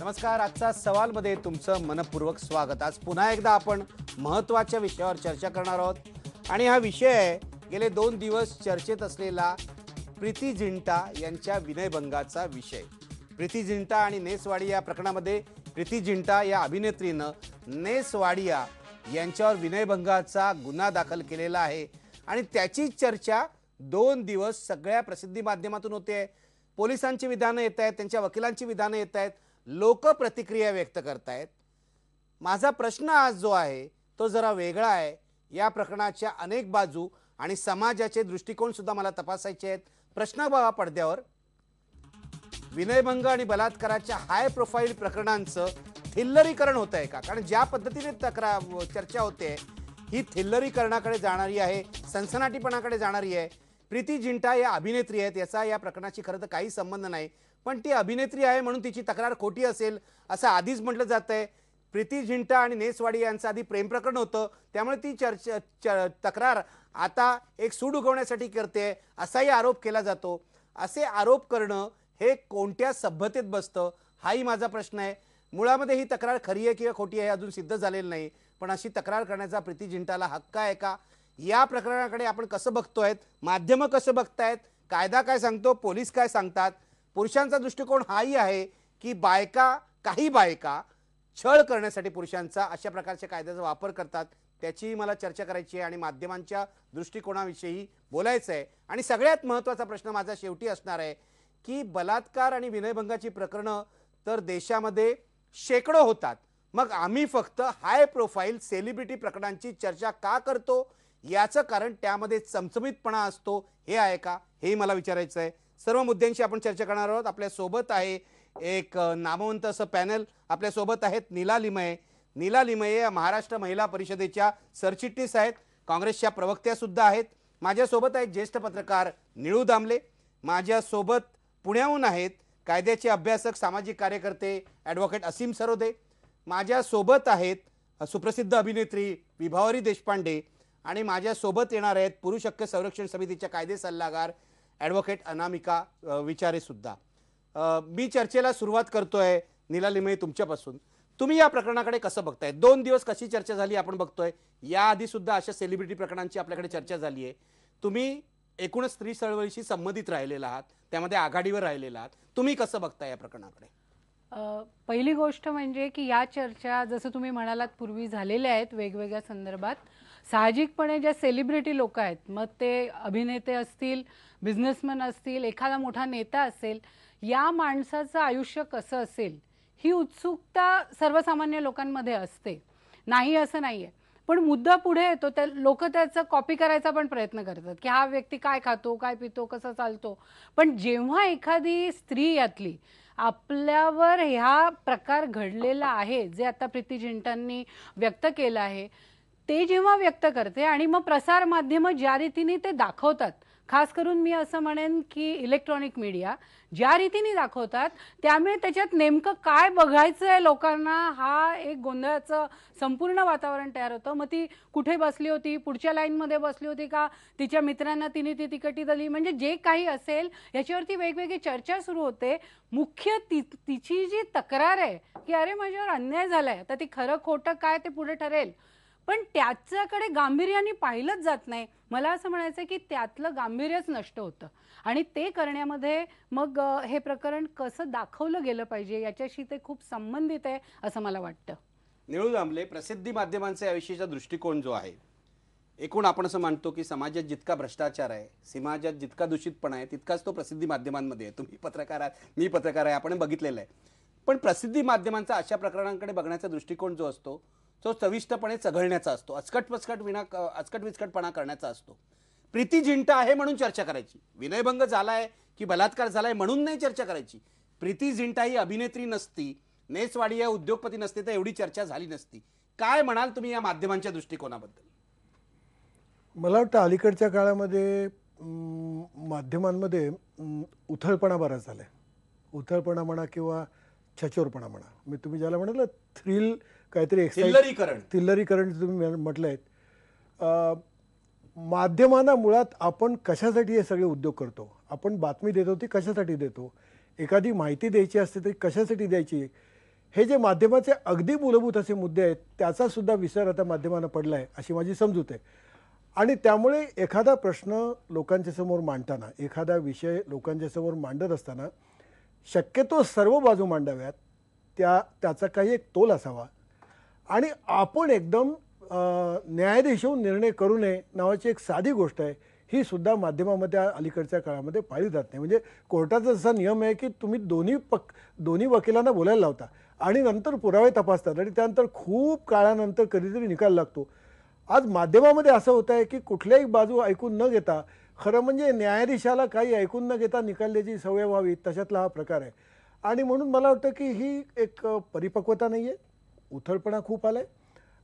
नमस्कार. आजचा सवालमध्ये तुमचं मनपूर्वक स्वागत. आज पुन्हा एकदा आपण महत्त्वाच्या विषयावर चर्चा करणार आहोत आणि हा विषय आहे गेले 2 दिवस चर्चेत असलेला प्रीती जिंटा यांच्या विनयभंगाचा विषय. प्रीती जिंटा आणि नेस वाडिया प्रकरणामध्ये प्रीती जिंटा या अभिनेत्रीनं नेस वाडिया यांच्यावर विनयभंगाचा गुन्हा दाखल केलेला आहे आणि त्याची चर्चा 2 दिवस सगळ्या प्रसिद्धी माध्यमातून होते. पोलिसांची विधानं येत आहेत, त्यांच्या वकिलांची विधानं येत आहेत, लोक प्रतिक्रिया व्यक्त करतायत. माझा प्रश्न आज जो आहे तो जरा वेगळा आहे. या प्रकरणाच्या अनेक बाजू आणि समाजाचे दृष्टिकोन सुद्धा मला तपासायचे आहेत. प्रश्न बघा पडद्यावर. विनयभंग आणि बलात्काराच्या हाय प्रोफाईल प्रकरणांचं थिल्लरीकरण होत आहे का? कारण ज्या पद्धतीने चर्चा होते ही थिल्लरीकरणाकडे जाणारी आहे, सनसनाटीपणाकडे जाणारी आहे. प्रीती जिंटा या अभिनेत्री आहेत, याचा या प्रकरणाशी खरं तर काही संबंध नाही, पण ती अभिनेत्री आहे म्हणून तिची तक्रार खोटी असेल असं आधीच म्हटलं जात आहे. प्रीती जिंटा आणि नेस वाडिया यांचं आधी प्रेम प्रकरण होतं, त्यामुळे ती तक्रार आता एक सूड उगवण्यासाठी करते असाही आरोप केला जातो. असे आरोप करणं हे कोणत्या सभ्यतेत बसतं हाही माझा प्रश्न आहे. मुळामध्ये ही तक्रार खरी आहे किंवा खोटी आहे अजून सिद्ध झालेलं नाही, पण अशी तक्रार करण्याचा प्रीती जिंटाला हक्क आहे का? या प्रकरणाकडे आपण कसं बघतोय, माध्यमं कसं बघतायत, कायदा काय सांगतो, पोलीस काय सांगतात? पुरुषांचा दृष्टिकोन हाही आहे की काही बायका छळ करण्यासाठी पुरुषांचा अशा प्रकारच्या कायद्याचा वापर करतात, त्याची मला चर्चा करायची आहे आणि माध्यमांच्या दृष्टिकोनाविषयी बोलायचं आहे. आणि सगळ्यात महत्त्वाचा प्रश्न माझा शेवटी असणार आहे की बलात्कार आणि विनयभंगाची प्रकरणं तर देशामध्ये शेकडो होतात, मग आम्ही फक्त हाय प्रोफाईल सेलिब्रिटी प्रकरणांची चर्चा का करतो? याचं कारण त्यामध्ये चमचमीतपणा असतो, हे आहे का? हेही मला विचारायचं आहे. सर्व मुद्द्यांशी आपण चर्चा करणार आहोत. आपल्या सोबत आहे एक नामवंत असं पॅनल. आपल्या सोबत आहेत नीला लिमये. नीला लिमये या महाराष्ट्र महिला परिषदेच्या सरचिटणीस आहेत, काँग्रेसच्या प्रवक्त्या सुद्धा आहेत. माझ्यासोबत आहेत ज्येष्ठ पत्रकार निळू दामले. माझ्यासोबत पुण्याहून आहेत कायद्याचे अभ्यासक, सामाजिक कार्यकर्ते ॲडव्होकेट असीम सरोदे. माझ्यासोबत आहेत सुप्रसिद्ध अभिनेत्री विभावरी देशपांडे आणि माझ्यासोबत येणार आहेत पुरुष हक्क संरक्षण समितीच्या कायदे सल्लागार ॲडव्होकेट अनामिका विचारे सुद्धा. मी चर्चेला सुरुवात करतोय नीला लिमये तुमच्यापासून. तुम्ही या प्रकरणाकडे कसं बघताय? 2 दिवस कशी चर्चा झाली आपण बघतोय. याआधी सुद्धा अशा सेलिब्रिटी प्रकरणांची आपल्याकडे चर्चा झाली आहे. तुम्ही एकूणच स्त्री चळवळीशी संबंधित राहिलेला आहात, त्यामध्ये आघाडीवर राहिलेला आहात. तुम्ही कसं बघताय या प्रकरणाकडे? पहिली गोष्ट म्हणजे की या चर्चा जसं तुम्ही म्हणालात पूर्वी झालेल्या आहेत वेगवेगळ्या संदर्भात. साहजिकपणे ज्या सेलिब्रिटी लोक आहेत, मग ते अभिनेते असतील, बिझनेसमॅन असतील, एखादा मोठा नेता असेल, या माणसाचं आयुष्य कसं असेल ही उत्सुकता सर्वसामान्य लोकांमध्ये असते, नाही असं नाही आहे. पण मुद्दा पुढे येतो, त्या लोक त्याचं कॉपी करायचा पण प्रयत्न करतात की हा व्यक्ती काय खातो, काय पितो, कसा चालतो. पण जेव्हा एखादी स्त्री यातली आपल्यावर ह्या प्रकार घडलेला आहे जे आता प्रीती जिंटांनी व्यक्त केलं आहे ते जेव्हा व्यक्त करते आणि मग प्रसार माध्यमं ज्या रीतीने ते दाखवतात, खास करून मी असं म्हणेन की इलेक्ट्रॉनिक मीडिया ज्या रीतीने दाखवतात, त्यामुळे त्याच्यात नेमकं काय बघायचं आहे लोकांना हा एक गोंधळाचं संपूर्ण वातावरण तयार होतं. मग ती कुठे बसली होती, पुढच्या लाईनमध्ये बसली होती का, तिच्या मित्रांना तिने ती तिकटी दिली, म्हणजे जे काही असेल याच्यावरती वेगवेगळी चर्चा सुरू होते. मुख्य तिची जी तक्रार आहे की अरे माझ्यावर अन्याय झालाय, तर ती खरं खोटं काय ते पुढे ठरेल, पण त्याच्याकडे गांभीर्याने पाहिलंच जात नाही. मला असं म्हणायचं की त्यातलं गांभीर्यच नष्ट होतं आणि ते करण्यामध्ये मग हे प्रकरण कसं दाखवलं गेलं पाहिजे याच्याशी ते खूप संबंधित आहे असं मला वाटतं. निळू दामले, प्रसिद्धी माध्यमांचा याविषयीचा दृष्टिकोन जो आहे, एकूण आपण असं मानतो की समाजात जितका भ्रष्टाचार आहे, समाजात जितका दूषितपणा आहे, तितकाच तो प्रसिद्धी माध्यमांमध्ये आहे. तुम्ही पत्रकार आहात, मी पत्रकार आहे, आपण बघितलेलं आहे. पण प्रसिद्धी माध्यमांचा अशा प्रकरणांकडे बघण्याचा दृष्टिकोन जो असतो तो चविष्टपणे चघळण्याचा असतो, अचकट विचकटपणा करण्याचा असतो. प्रीती जिंटा आहे म्हणून चर्चा करायची, विनयभंग झालाय की बलात्कार झालाय म्हणून नाही चर्चा करायची. प्रीती जिंटा ही अभिनेत्री नसती, नेस वाडिया उद्योगपती नसते तर एवढी चर्चा झाली नसती. काय म्हणाल तुम्ही या माध्यमांच्या दृष्टिकोनाबद्दल? मला वाटतं अलीकडच्या काळामध्ये माध्यमांमध्ये उथळपणा बराच झाला आहे. उथळपणा म्हणा किंवा छचोरपणा म्हणा, मी तुम्ही ज्याला म्हणाल थ्रिल काहीतरी थिल्लरीकरण तुम्ही म्हटलं आहे. माध्यमांना मुळात आपण कशासाठी हे सगळे उद्योग करतो? आपण बातमी देतो ती कशासाठी देतो? एखादी माहिती द्यायची असते तरी कशासाठी द्यायची? हे जे माध्यमाचे अगदी मूलभूत असे मुद्दे आहेत त्याचा सुद्धा विसर आता माध्यमांना पडला आहे अशी माझी समजूत आहे. आणि त्यामुळे एखादा प्रश्न लोकांच्या समोर मांडताना, एखादा विषय लोकांच्या समोर मांडत असताना शक्यतो सर्व बाजू मांडाव्यात, त्याचा काही एक तोल असावा आणि आपण एकदम न्यायाधीश होऊन निर्णय करू नये नावाची एक साधी गोष्ट आहे, ही सुद्धा माध्यमामध्ये अलीकडच्या काळामध्ये पाळली जात नाही. म्हणजे कोर्टाचा जसा नियम आहे की तुम्ही दोन्ही वकिलांना बोलायला लावता आणि नंतर पुरावे तपासतात आणि त्यानंतर खूप काळानंतर कधीतरी निकाल लागतो. आज माध्यमामध्ये असं होत आहे की कुठल्याही बाजू ऐकून न घेता, खरं म्हणजे न्यायाधीशाला काही ऐकून न घेता निकाल द्यायची सवय व्हावी तशातला हा प्रकार आहे. आणि म्हणून मला वाटतं की ही एक परिपक्वता नाही आहे, उथळपणा खूप आला आहे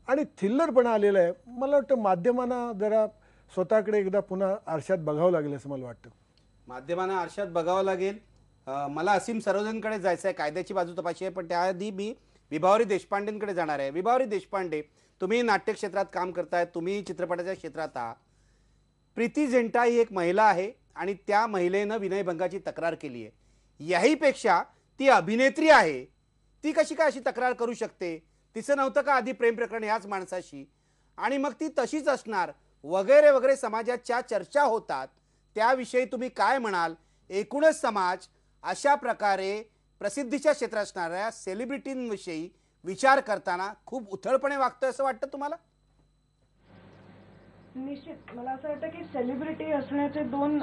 आणि थिल्लरपणा आलेला आहे. मला वाटतं माध्यमांना जरा स्वतःकडे एकदा पुन्हा आरशात बघावं लागेल असं मला वाटतं. माध्यमांना आरशात बघावं लागेल. मला असीम सरोदेंकडे जायचं आहे, कायद्याची बाजू तपाशी आहे, पण त्याआधी मी विभावरी देशपांडेंकडे जाणार आहे. विभावरी देशपांडे, तुम्ही नाट्य क्षेत्रात काम करताय, तुम्ही चित्रपटाच्या क्षेत्रात आहात. प्रीती झिंटा ही एक महिला आहे आणि त्या महिलेनं विनयभंगाची तक्रार केली आहे. याहीपेक्षा ती अभिनेत्री आहे, ती कशी काय अशी तक्रार करू शकते? तिचं नव्हतं का आधी प्रेम प्रकरण याच माणसाशी, आणि मग ती तशीच असणार वगैरे वगैरे समाजाच्या चर्चा होतात. त्याविषयी तुम्ही काय म्हणाल? एकूणच समाज अशा प्रकारे प्रसिद्धीच्या क्षेत्रात असणाऱ्या सेलिब्रिटींविषयी विचार करताना खूप उथळपणे वागतोय असं वाटतं तुम्हाला? निश्चित मला असं वाटतं की सेलिब्रिटी असण्याचे दोन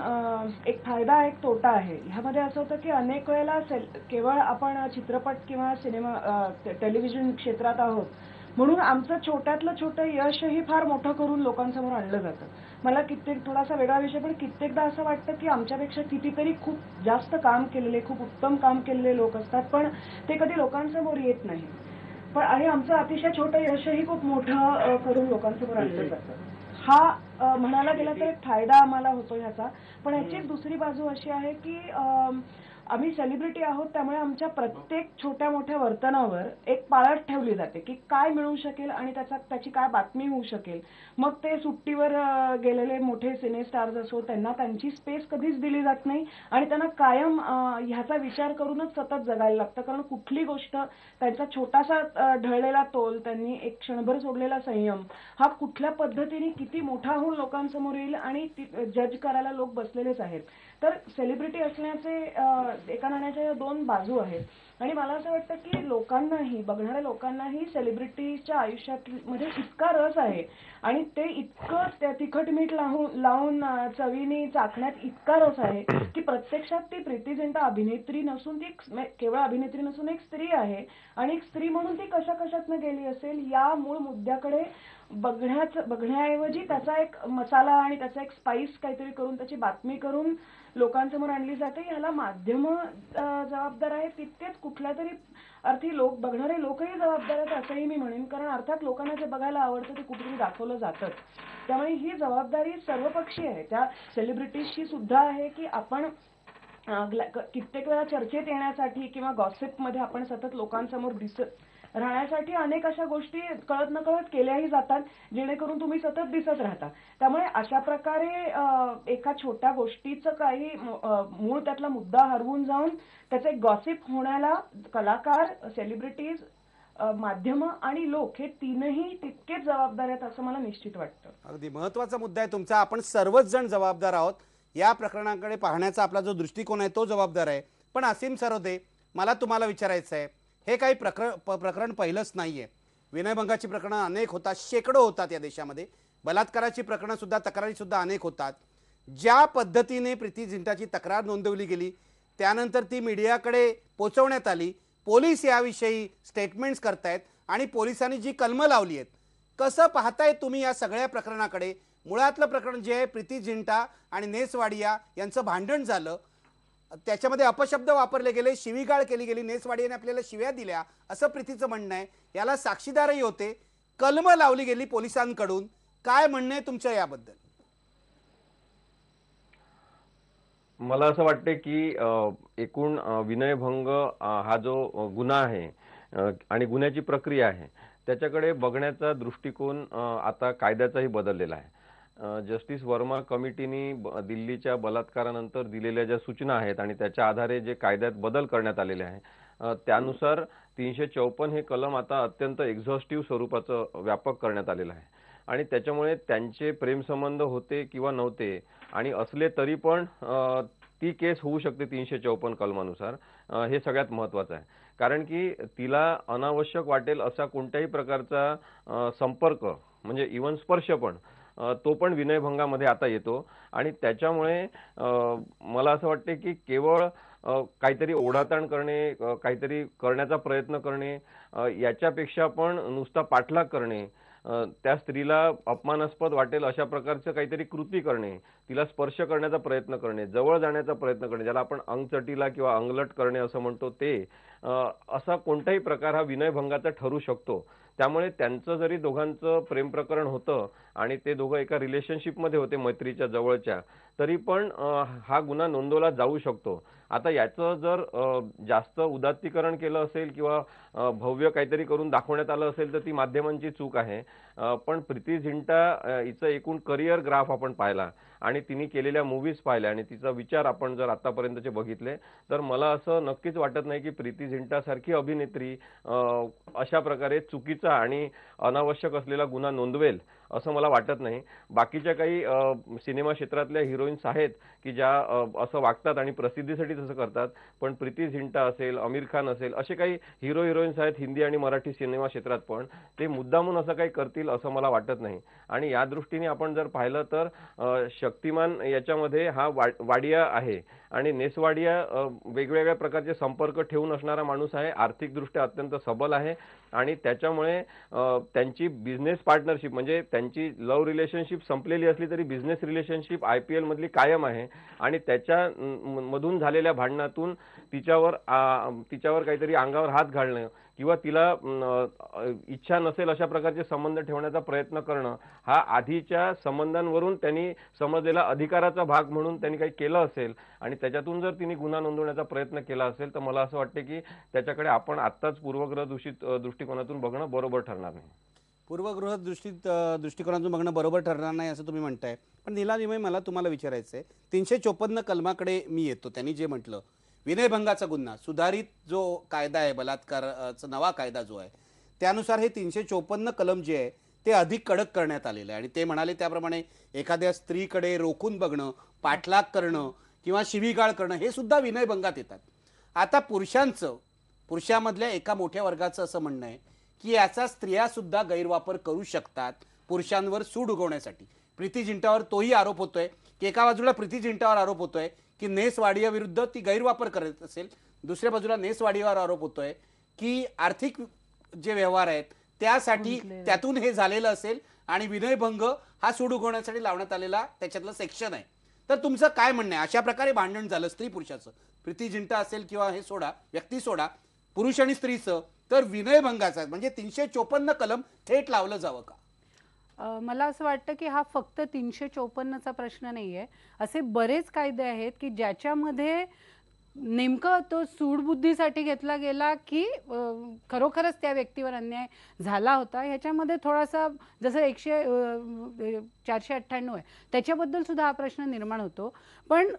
एक फायदा एक तोटा आहे. ह्यामध्ये असं होतं की अनेक वेळेला केवळ आपण चित्रपट किंवा सिनेमा टेलिव्हिजन क्षेत्रात आहोत म्हणून आमचं छोट्यातलं छोटं यशही फार मोठं करून लोकांसमोर आणलं जातं. मला कित्येक थोडासा वेगळा विषय पण कित्येकदा असं वाटतं की आमच्यापेक्षा कितीतरी खूप जास्त काम केलेले, खूप उत्तम काम केलेले लोक असतात पण ते कधी लोकांसमोर येत नाही. पण आणि आमचं अतिशय छोटं यशही खूप मोठं करून लोकांसमोर आणलं जातं. हा म्हणायला गेला तर एक फायदा आम्हाला होतो ह्याचा. पण याची एक दुसरी बाजू अशी आहे की आम्ही सेलिब्रिटी आहोत त्यामुळे आमच्या प्रत्येक छोट्या मोठ्या वर्तनावर एक पाळत ठेवली जाते की काय मिळू शकेल आणि त्याची काय बातमी होऊ शकेल. मग ते सुट्टीवर गेलेले मोठे सिने स्टार्स असो त्यांना त्यांची स्पेस कधीच दिली जात नाही आणि त्यांना कायम ह्याचा विचार करूनच सतत जगायला लागतं. कारण कुठली गोष्ट त्यांचा छोटासा ढळलेला तोल, त्यांनी एक क्षणभर सोडलेला संयम हा कुठल्या पद्धतीने किती मोठा होऊन लोकांसमोर येईल आणि जज करायला लोक बसलेलेच आहेत. तर सेलिब्रिटी असण्याचे एका नाण्याच्या या दोन बाजू आहेत आणि मला असं वाटतं की लोकांनाही, बघणाऱ्या लोकांनाही सेलिब्रिटीच्या आयुष्यामध्ये इतका रस आहे आणि ते इतकं तिखट मीठ लावून चवीने चाखण्यात इतका रस आहे की प्रत्यक्षात ती प्रीती झिंटा अभिनेत्री नसून ती केवळ अभिनेत्री नसून एक स्त्री आहे आणि एक स्त्री म्हणून ती कशा कशातनं गेली असेल या मूळ मुद्द्याकडे बघण्याऐवजी त्याचा एक मसाला आणि त्याचा एक स्पाइस काहीतरी करून त्याची बातमी करून लोकांसमोर आणली जाते. ह्याला माध्यम जबाबदार आहे तितकेच कुठल्या तरी अर्थी बघणारे लोकही जबाबदार आहेत असंही मी म्हणेन. कारण अर्थात लोकांना जे बघायला आवडतं ते कुठेतरी दाखवलं जातंच. त्यामुळे ही जबाबदारी सर्वपक्षीय आहे. त्या सेलिब्रिटीजची सुद्धा आहे की आपण कित्येक वेळा चर्चेत येण्यासाठी किंवा गॉसिपमध्ये आपण सतत लोकांसमोर दिसत राहण्यासाठी अनेक अशा गोष्टी कळत नकळत केल्याही जातात जेणेकरून तुम्ही सतत दिसत राहता. त्यामुळे अशा प्रकारे एका छोट्या गोष्टीचं काही मूळ त्यातला मुद्दा हरवून जाऊन त्याचं एक गॉसिप होण्याला कलाकार, सेलिब्रिटीज, माध्यम आणि लोक हे तीनही तितकेच जबाबदार आहेत असं मला निश्चित वाटतं. अगदी महत्त्वाचा मुद्दा आहे तुमचा. आपण सर्वच जण जबाबदार आहोत. या प्रकरणाकडे पाहण्याचा आपला जो दृष्टिकोन आहे तो जबाबदार आहे. पण असीम सरोदे, मला तुम्हाला विचारायचं आहे, हे काही प्रकरण पहिलंच नाहीये. विनयभंगाची प्रकरणं अनेक होतात, शेकडो होतात या देशामध्ये. बलात्काराची प्रकरणं सुद्धा, तक्रारी सुद्धा अनेक होतात. ज्या पद्धतीने प्रीती झिंटाची तक्रार नोंदवली गेली त्यानंतर ती मीडियाकडे पोहोचवण्यात आली, पोलीस याविषयी स्टेटमेंट्स करतायत आणि पोलिसांनी जी कलमं लावली आहेत, कसं पाहताय तुम्ही या सगळ्या प्रकरणाकडे? मुळातलं प्रकरण जे आहे, प्रीती झिंटा आणि नेस वाडिया यांचं भांडण झालं, त्याच्यामध्ये अपशब्द वापरले गेले, शिवीगाळ केली गेली, नेस वाडियाने आपल्याला शिव्या दिल्या असं प्रीतीचं म्हणणं आहे. याला साक्षीदारही होते, कलमं लावली गेली पोलिसांकडून. काय म्हणणं आहे तुमचं याबद्दल? मला असं वाटते की एकूण विनयभंग हा जो गुन्हा आहे आणि गुन्ह्याची प्रक्रिया आहे त्याच्याकडे बघण्याचा दृष्टिकोन आता कायद्याचाही बदललेला आहे. जस्टिस वर्मा कमिटीने दिल्लीच्या बलात्कारानंतर दिलेल्या ज्या सूचना आहेत आणि त्याच्या आधारे जे कायद्यात बदल करण्यात आलेले आहे त्यानुसार 354 हे कलम आता अत्यंत एक्झॉस्टिव्ह स्वरूपाचं व्यापक करण्यात आलेलं आहे आणि त्याच्यामुळे त्यांचे प्रेमसंबंध होते किंवा नव्हते आणि असले तरी पण ती केस होऊ शकते 354 कलमानुसार. हे सगळ्यात महत्वाचं आहे. कारण की तिला अनावश्यक वाटेल असा कोणत्याही प्रकारचा संपर्क म्हणजे इव्हन स्पर्श पण तो पण विनयभंगामध्ये आता येतो आणि त्याच्यामुळे मला असं वाटते की केवळ काहीतरी ओढाताण करणे, काहीतरी करण्याचा प्रयत्न करणे, याच्यापेक्षा पण नुसता पाठलाग करणे, त्या स्त्रीला अपमानास्पद वाटेल अशा प्रकारचं काहीतरी कृती करणे, तिला स्पर्श करण्याचा प्रयत्न करणे, जवळ जाण्याचा प्रयत्न करणे, ज्याला आपण अंगचटीला किंवा अंगलट करणे असं म्हणतो ते, असा कोणताही प्रकार हा विनयभंगाचा ठरू शकतो. त्यामुळे त्यांचं जरी दोघांचं प्रेम प्रकरण होतं आणि ते दोघं एका रिलेशनशिपमध्ये होते मैत्रीच्या जवळच्या, तरी पण हा गुन्हा नोंदवला जाऊ शकतो. आता याचं जर जास्त उदात्तीकरण केलं असेल किंवा भव्य काहीतरी करून दाखवण्यात आलं असेल तर ती माध्यमांची चूक आहे. पण प्रीती झिंटा हिचं एकूण करिअर ग्राफ आपण पाहिला आणि तिने केलेल्या मूव्हीज पाहिल्या आणि तिचा विचार आपण जर आतापर्यंतचे बघितले तर मला असं नक्कीच वाटत नाही की प्रीती झिंटा सारखी अभिनेत्री अशा प्रकारे चुकीचा आणि अनावश्यक असलेला गुन्हा नोंदवेल असं मला वाटत नाही. बाकीच्या काही सिनेमा क्षेत्रातल्या हिरोईन्स आहेत की ज्या असं वागतात आणि प्रसिद्धीसाठी तसं करतात, पण प्रीती झिंटा असेल, आमिर खान असेल, असे काही हिरो हिरोईन्स आहेत हिंदी आणि मराठी सिनेमा क्षेत्रात, पण ते मुद्दामून असं काही करतील असं मला वाटत नाही. आणि या दृष्टीने आपण जर पाहिलं तर शक्तिमान याच्यामध्ये हा वाडिया आहे आणि नेसवाडिया वेगवेगळ्या प्रकारचे संपर्क ठेवून असणारा माणूस आहे, आर्थिकदृष्ट्या अत्यंत सबल आहे आणि त्याच्यामुळे त्यांची बिझनेस पार्टनरशिप म्हणजे त्यांची लव्ह रिलेशनशिप संपलेली असली तरी बिझनेस रिलेशनशिप IPL मधली कायम आहे आणि त्याच्या मधून झालेल्या भांडणातून तिच्यावर काहीतरी अंगावर हात घालणं किंवा तिला इच्छा नसेल अशा प्रकारचे संबंध ठेवण्याचा प्रयत्न करणं हा आधीच्या संबंधांवरून त्यांनी समजलेला अधिकाराचा भाग म्हणून त्यांनी काही केलं असेल आणि त्याच्यातून जर तिने गुन्हा नोंदवण्याचा प्रयत्न केला असेल तर मला असं वाटतं की त्याच्याकडे आपण आत्ताच पूर्वग्रह दूषित दृष्टिकोनातून बघणं बरोबर ठरणार नाही. पूर्वगृह दृष्टिकोनातून बघणं बरोबर ठरणार नाही असं तुम्ही म्हणताय. पण नीलानिमय, मला तुम्हाला विचारायचं आहे, 354 कलमाकडे मी येतो. त्यांनी जे म्हटलं विनयभंगाचा गुन्हा, सुधारित जो कायदा आहे बलात्काराचा नवा कायदा जो आहे त्यानुसार हे 354 कलम जे आहे ते अधिक कडक करण्यात आलेलं आहे आणि ते म्हणाले त्याप्रमाणे एखाद्या स्त्रीकडे रोखून बघणं, पाठलाग करणं किंवा शिवीगाळ करणं हे सुद्धा विनयभंगात येतात. आता पुरुषामधल्या एका मोठ्या वर्गाचं असं म्हणणं आहे की याचा स्त्रिया सुद्धा गैरवापर करू शकतात पुरुषांवर सूड उगवण्यासाठी. प्रीती झिंटावर तोही आरोप होतोय की एका बाजूला प्रीती झिंटावर आरोप होतोय की नेस वाडिया विरुद्ध ती गैरवापर करत असेल, दुसऱ्या बाजूला नेस वाडियावर आरोप होतोय की आर्थिक जे व्यवहार आहेत त्यासाठी त्यातून हे झालेलं असेल आणि विनयभंग हा सूड उगवण्यासाठी लावण्यात आलेला त्याच्यातलं सेक्शन आहे. तर तुमचं काय म्हणणं आहे? अशा प्रकारे भांडण झालं स्त्री पुरुषाचं, प्रीती झिंटा असेल किंवा हे सोडा, व्यक्ती सोडा, पुरुष आणि स्त्रीचं, तर विनयभंगाचा म्हणजे 354 कलम थेट लावलं जावं का? मला असं वाटतं की हा फक्त 354चा प्रश्न नाहीये. असे बरेच कायदे आहेत की ज्याच्यामध्ये नेमकं तो सूडबुद्धीसाठी घेतला गेला की खरोखरच त्या व्यक्तीवर अन्याय झाला होता. ह्याच्यामध्ये थोडासा जसं 498 आहे त्याच्याबद्दल सुद्धा हा प्रश्न निर्माण होतो. पण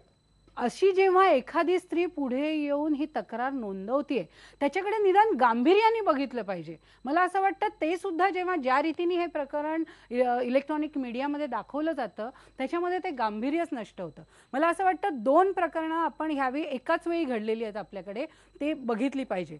अशी जेव्हा एखादी स्त्री पुढे येऊन ही तक्रार नोंदवतीये त्याच्याकडे निदान गांभीर्याने बघितलं पाहिजे. मला असं वाटतं ते सुद्धा जेव्हा ज्या रीतीने हे प्रकरण इलेक्ट्रॉनिक मीडियामध्ये दाखवलं जातं त्याच्यामध्ये ते गांभीर्यच नष्ट होतं. मला असं वाटतं 2 प्रकरणं आपण ह्यावेळी एकाच वेळी घडलेली आहेत आपल्याकडे, ते बघितली पाहिजे.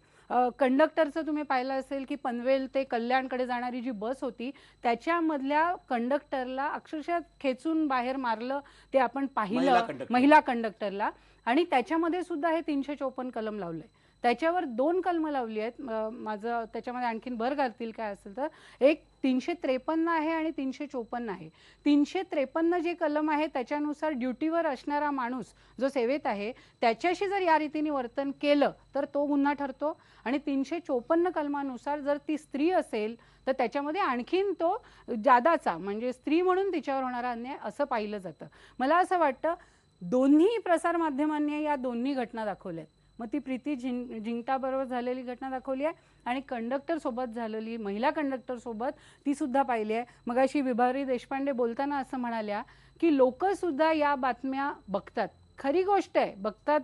कंडक्टरचं तुम्ही पाहिलं असेल की पनवेल ते कल्याणकडे जाणारी जी बस होती त्याच्यामधल्या कंडक्टरला अक्षरशः खेचून बाहेर मारलं ते आपण पाहिलं, महिला कंडक्टरला, आणि त्याच्यामध्ये सुद्धा हे 354 कलम लावले. त्याच्यावर 2 कलम लावली आहेत. माझं त्याच्यामध्ये आणखीन भर घालतील काय असेल तर, एक 353 आहे आणि 354 आहे. 353 जे कलम आहे त्याच्यानुसार ड्युटीवर असणारा माणूस जो सेवेत आहे त्याच्याशी जर या रीतीने वर्तन केलं तर तो गुन्हा ठरतो आणि 354 कलमानुसार जर ती स्त्री असेल तर त्याच्यामध्ये आणखीन तो जादाचा म्हणजे स्त्री म्हणून तिच्यावर होणारा अन्याय असं पाहिलं जातं. मला असं वाटतं दोन्ही प्रसारमाध्यमांनी या दोन्ही घटना दाखवल्यात. मग ती प्रीती झिंटा बरोबर झालेली घटना दाखवली आहे आणि कंडक्टर सोबत झालेली, महिला कंडक्टर सोबत, ती सुद्धा पाहिली आहे. मग अशी विभावरी देशपांडे बोलताना असं म्हणाल्या की लोक सुद्धा या बातम्या बघतात. खरी गोष्ट आहे, बघतात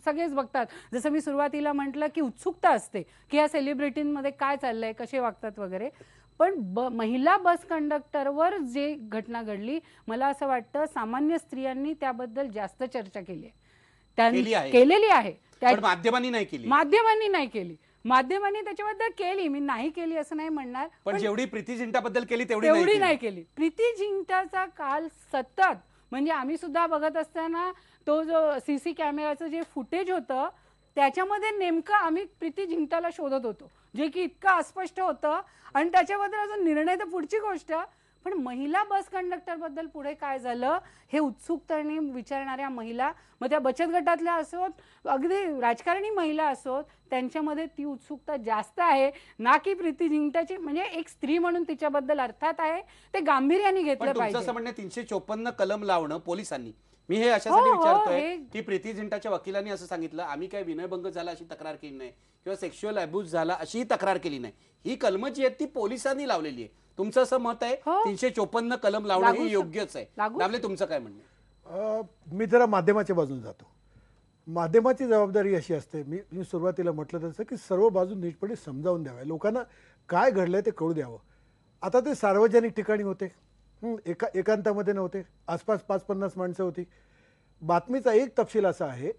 सगळेच बघतात. जसं मी सुरुवातीला म्हटलं की उत्सुकता असते की या सेलिब्रिटींमध्ये काय चाललंय, कसे वागतात वगैरे. पण महिला बस कंडक्टरवर जे घटना घडली, मला असं वाटतं सामान्य स्त्रियांनी त्याबद्दल जास्त चर्चा केली केली आहे. केलेली आहे. पण माध्यमांनी नाही केली. माध्यमांनी नाही केली. माध्यमांनी त्याच्याबद्दल केली, मी नाही केली असं नाही म्हणणार, पण जेवढी प्रीती जिंटाबद्दल केली तेवढी तेवढी नाही केली. प्रीती जिंटाचा काल सतत, म्हणजे आम्ही सुद्धा बघत असताना तो जो सीसी कॅमेराचं जे फुटेज होतं त्याच्यामध्ये नेमकं आम्ही प्रीती जिंटाला शोधत होतो, जे की इतकं अस्पष्ट होतं. आणि त्याच्याबद्दल अजून निर्णय तर पुढची गोष्ट, पण महिला बस कंडक्टर बद्दल पुढे काय झालं हे उत्सुकतेने विचारणाऱ्या महिला, मग त्या बचत गटातल्या असोत, अगदी राजकारणी महिला असोत, त्यांच्यामध्ये ती उत्सुकता जास्त आहे ना की प्रीती जिंटाची. म्हणजे एक स्त्री म्हणून तिच्याबद्दल अर्थात आहे ते गांभीर्याने घेतलं पाहिजे. असं म्हणणं 354 कलम लावणं पोलिसांनी, मी हे अशासाठी विचारतोय की प्रीती जिंटाच्या वकिलांनी असं सांगितलं, आम्ही काय विनयभंग झाला अशी तक्रार केली नाही किंवा सेक्शुअल अब्यूज झाला अशी तक्रार केली नाही. ही कलम जी आहेत ती पोलिसांनी लावलेली आहे. तुमचं असं मत आहे 354 कलम लावणं हे योग्यच आहे. दामले, तुमचं काय म्हणणं आहे? मी जरा माध्यमाच्या बाजून जातो. माध्यमाची जबाबदारी अशी असते, मी सुरुवातीला म्हटलं तसं की सर्व बाजू नीटपणे समजावून द्याव्या, लोकांना काय घडलंय ते कळू द्यावं. आता ते सार्वजनिक ठिकाणी होते, एकांतामध्ये नव्हते, आसपास 5-50 माणसं होती. बातमीचा एक तपशील असा आहे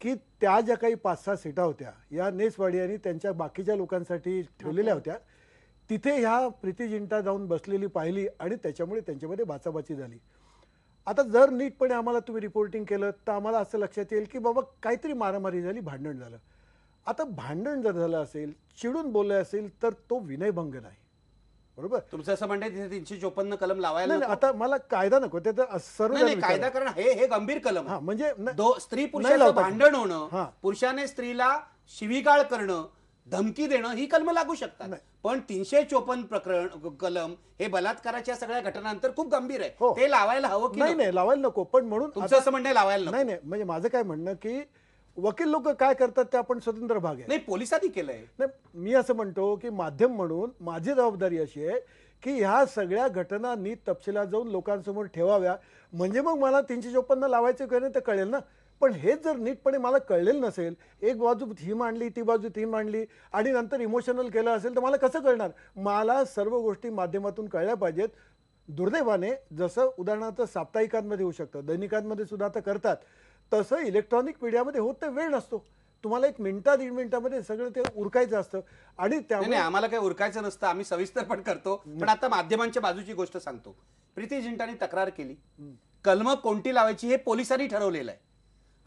की त्या ज्या काही 5-6 सीटा होत्या या नेसवाडी आणि त्यांच्या बाकीच्या लोकांसाठी ठेवलेल्या होत्या, तिथे ह्या प्रीती जिंटा जाऊन बसलेली पाहिली आणि त्याच्यामुळे त्यांच्यामध्ये बाचाबाची झाली. आता जर नीटपणे आम्हाला तुम्ही रिपोर्टिंग केलं तर आम्हाला असं लक्षात येईल की बाबा काहीतरी मारामारी झाली, भांडण झालं. आता भांडण जर झालं असेल, चिडून बोललं असेल तर तो विनयभंग नाही, बरोबर? तुमचं असं म्हणणं तिथे 354 कलम लावायला नाही, नको? आता मला कायदा नको, ते तर सर्व कायदा करणं हे गंभीर कलम आहे. म्हणजे स्त्री पुरुषाचं भांडण होणं, पुरुषाने स्त्रीला शिवीगाळ करणं, धमकी देणं ही कलम लागू शकतात. पण 354 कलम हे बलात्काराच्या सगळ्या घटनांतर खूप गंभीर आहे. ते लावायला हवं की नाही? लावायला नको. पण म्हणून तुमचं असं म्हणणं लावायला नको? नाही, म्हणजे माझं काय म्हणणं की वकील लोक काय करतात ते आपण स्वतंत्र भाग आहे. नाही, पोलिसांनी केलंय. नाही, मी असं म्हणतो की माध्यम म्हणून माझी जबाबदारी अशी आहे की ह्या सगळ्या घटना नीट तपशिलात जाऊन लोकांसमोर ठेवाव्या, म्हणजे मग मला 354 लावायचं काही ते कळेल ना. पण हेच जर नीटपणे मला कळलेलं नसेल, एक बाजू ही मांडली, ती बाजू ती मांडली आणि नंतर इमोशनल केलं असेल तर मला कसं कळणार? मला सर्व गोष्टी माध्यमातून कळल्या पाहिजेत. दुर्दैवाने जसं उदाहरणार्थ साप्ताहिकांमध्ये होऊ शकतं, दैनिकांमध्ये सुद्धा आता करतात, तसं इलेक्ट्रॉनिक मीडियामध्ये होत ते वेळ नसतो. तुम्हाला 1 मिनिटा 1.5 मिनिटामध्ये सगळं ते उरकायचं असतं आणि त्यामुळे आम्हाला काही उरकायचं नसतं, आम्ही सविस्तर पण करतो. पण आता माध्यमांच्या बाजूची गोष्ट सांगतो. प्रीती जिंटाने तक्रार केली, कलम कोणती लावायची हे पोलिसांनी ठरवलेलं आहे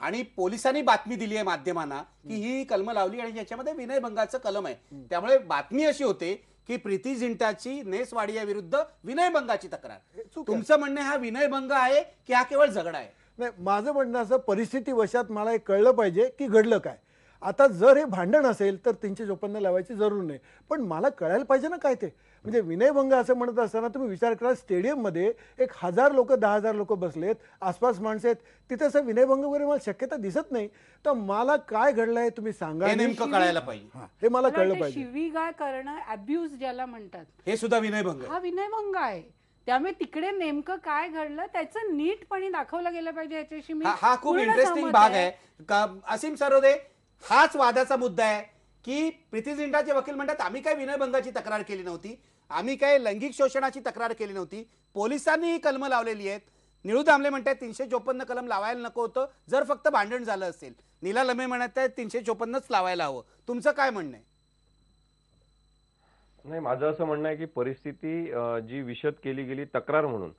आणि पोलिसांनी बातमी दिली आहे माध्यमांना की ही कलम लावली आणि याच्यामध्ये विनयभंगाचं कलम आहे. त्यामुळे बातमी अशी होते की प्रीती जिंटाची नेसवाडिया विरुद्ध विनयभंगाची तक्रार. तुमचं म्हणणं हा विनयभंग आहे की हा केवळ झगडा आहे? नाही, माझं म्हणणं असं, परिस्थिती वशात मला हे कळलं पाहिजे की घडलं काय. आता जर हे भांडण असेल तर 354 लावायची जरूर नाही, पण मला कळायला पाहिजे ना काय ते. म्हणजे विनयभंग असं म्हणत असताना तुम्ही विचार करा, स्टेडियममध्ये 1000 लोक 10,000 लोक बसलेत, आसपास माणसं आहेत, तिथे असं विनयभंग वगैरे मला शक्यता दिसत नाही. तर मला काय घडलंय तुम्ही सांगा, हे नेमकं कळायला पाहिजे. हे मला कळलं पाहिजे. शिवीगाळ करणं, अब्यूज ज्याला म्हणतात, हे सुद्धा विनयभंग हा विनयभंग आहे. त्यामुळे तिकडे नेमकं काय घडलं त्याचं नीटपणे दाखवलं गेलं पाहिजे. याच्याशी मी हा खूप इंटरेस्टिंग भाग आहे. असीम सरोदे, हाच वादाचा मुद्दा आहे की प्रीती जिंटाचे वकील म्हणतात आम्ही काय विनयभंगाची तक्रार केली नव्हती, आम्ही काय लैंगिक शोषणाची तक्रार केली नव्हती, पोलिसांनी ही कलम लावलेली आहेत. निळू दामले म्हणतात 354 कलम लावायला नको होतं जर फक्त भांडण झालं असेल. नीला लमे म्हणत आहेत 354च लावायला हवं. तुमचं काय म्हणणं आहे? नाही, माझं असं म्हणणं आहे की परिस्थिती जी विशद केली गेली तक्रार म्हणून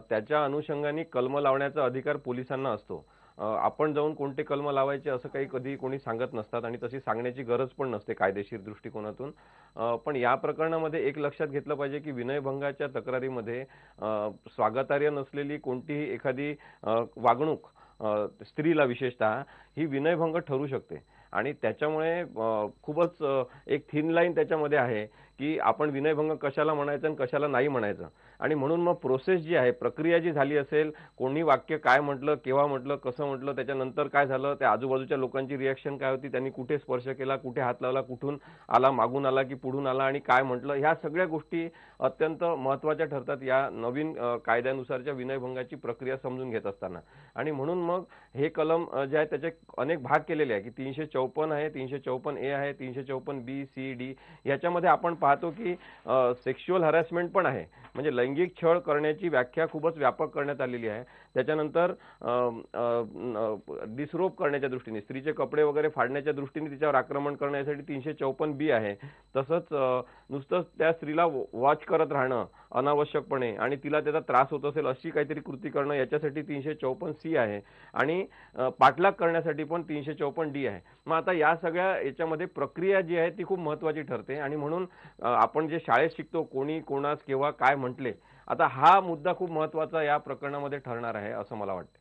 त्याच्या अनुषंगाने कलम लावण्याचा अधिकार पोलिसांना असतो. आपण जाऊन कोणते कलम लावायचे असं काही कधी कोणी सांगत नसतात आणि तशी सांगण्याची गरज पण नसते कायदेशीर दृष्टिकोनातून. पण या प्रकरणामध्ये एक लक्षात घेतलं पाहिजे की विनयभंगाच्या तक्रारीमध्ये स्वागतार्ह नसलेली कोणतीही एखादी वागणूक स्त्रीला विशेषतः ही विनयभंग ठरू शकते आणि त्याच्यामुळे खूपच एक थिन लाईन त्याच्यामध्ये आहे की आपण विनयभंग कशाला म्हणायचं आणि कशाला नाही म्हणायचं. आणि म्हणून मग प्रोसेस जी आहे, प्रक्रिया जी झाली असेल, कोणी वाक्य काय म्हटलं, केव्हा म्हटलं, कसं म्हटलं, त्याच्यानंतर काय झालं, त्या आजूबाजूच्या लोकांची रिॲक्शन काय होती, त्यांनी कुठे स्पर्श केला, कुठे हात लावला, कुठून आला, मागून आला की पुढून आला आणि काय म्हटलं, ह्या सगळ्या गोष्टी अत्यंत महत्त्वाच्या ठरतात या नवीन कायद्यानुसारच्या विनयभंगाची प्रक्रिया समजून घेत असताना. आणि म्हणून मग हे कलम जे आहे त्याचे अनेक भाग केलेले आहे, की 354 आहे, 354A आहे, 354B, C, D. याच्यामध्ये आपण पाहतो की सेक्शुअल हॅरॅसमेंट पण आहे, म्हणजे लैंगिक छळ करण्याची व्याख्या खूपच व्यापक करण्यात आलेली आहे. त्याच्यानंतर डिसरोप करण्याच्या दृष्टीने, स्त्रीचे कपडे वगैरे फाडण्याच्या दृष्टीने तिच्यावर आक्रमण करण्यासाठी 354B आहे. तसंच नुसतं त्या स्त्रीला वॉच करत राहणं अनावश्यकपणे आणि तिला त्याचा त्रास होत असेल अशी काहीतरी कृती करणं, याच्यासाठी 354C आहे. आणि पाठलाग करण्यासाठी पण 354D आहे. मग आता या सगळ्या याच्यामध्ये प्रक्रिया जी आहे ती खूप महत्त्वाची ठरते. आणि म्हणून आपण जे शाळेत शिकतो, कोणी कोणास केव्हा काय म्हटले, आता हा मुद्दा खूप महत्त्वाचा या प्रकरणामध्ये ठरणार आहे असं मला वाटतं.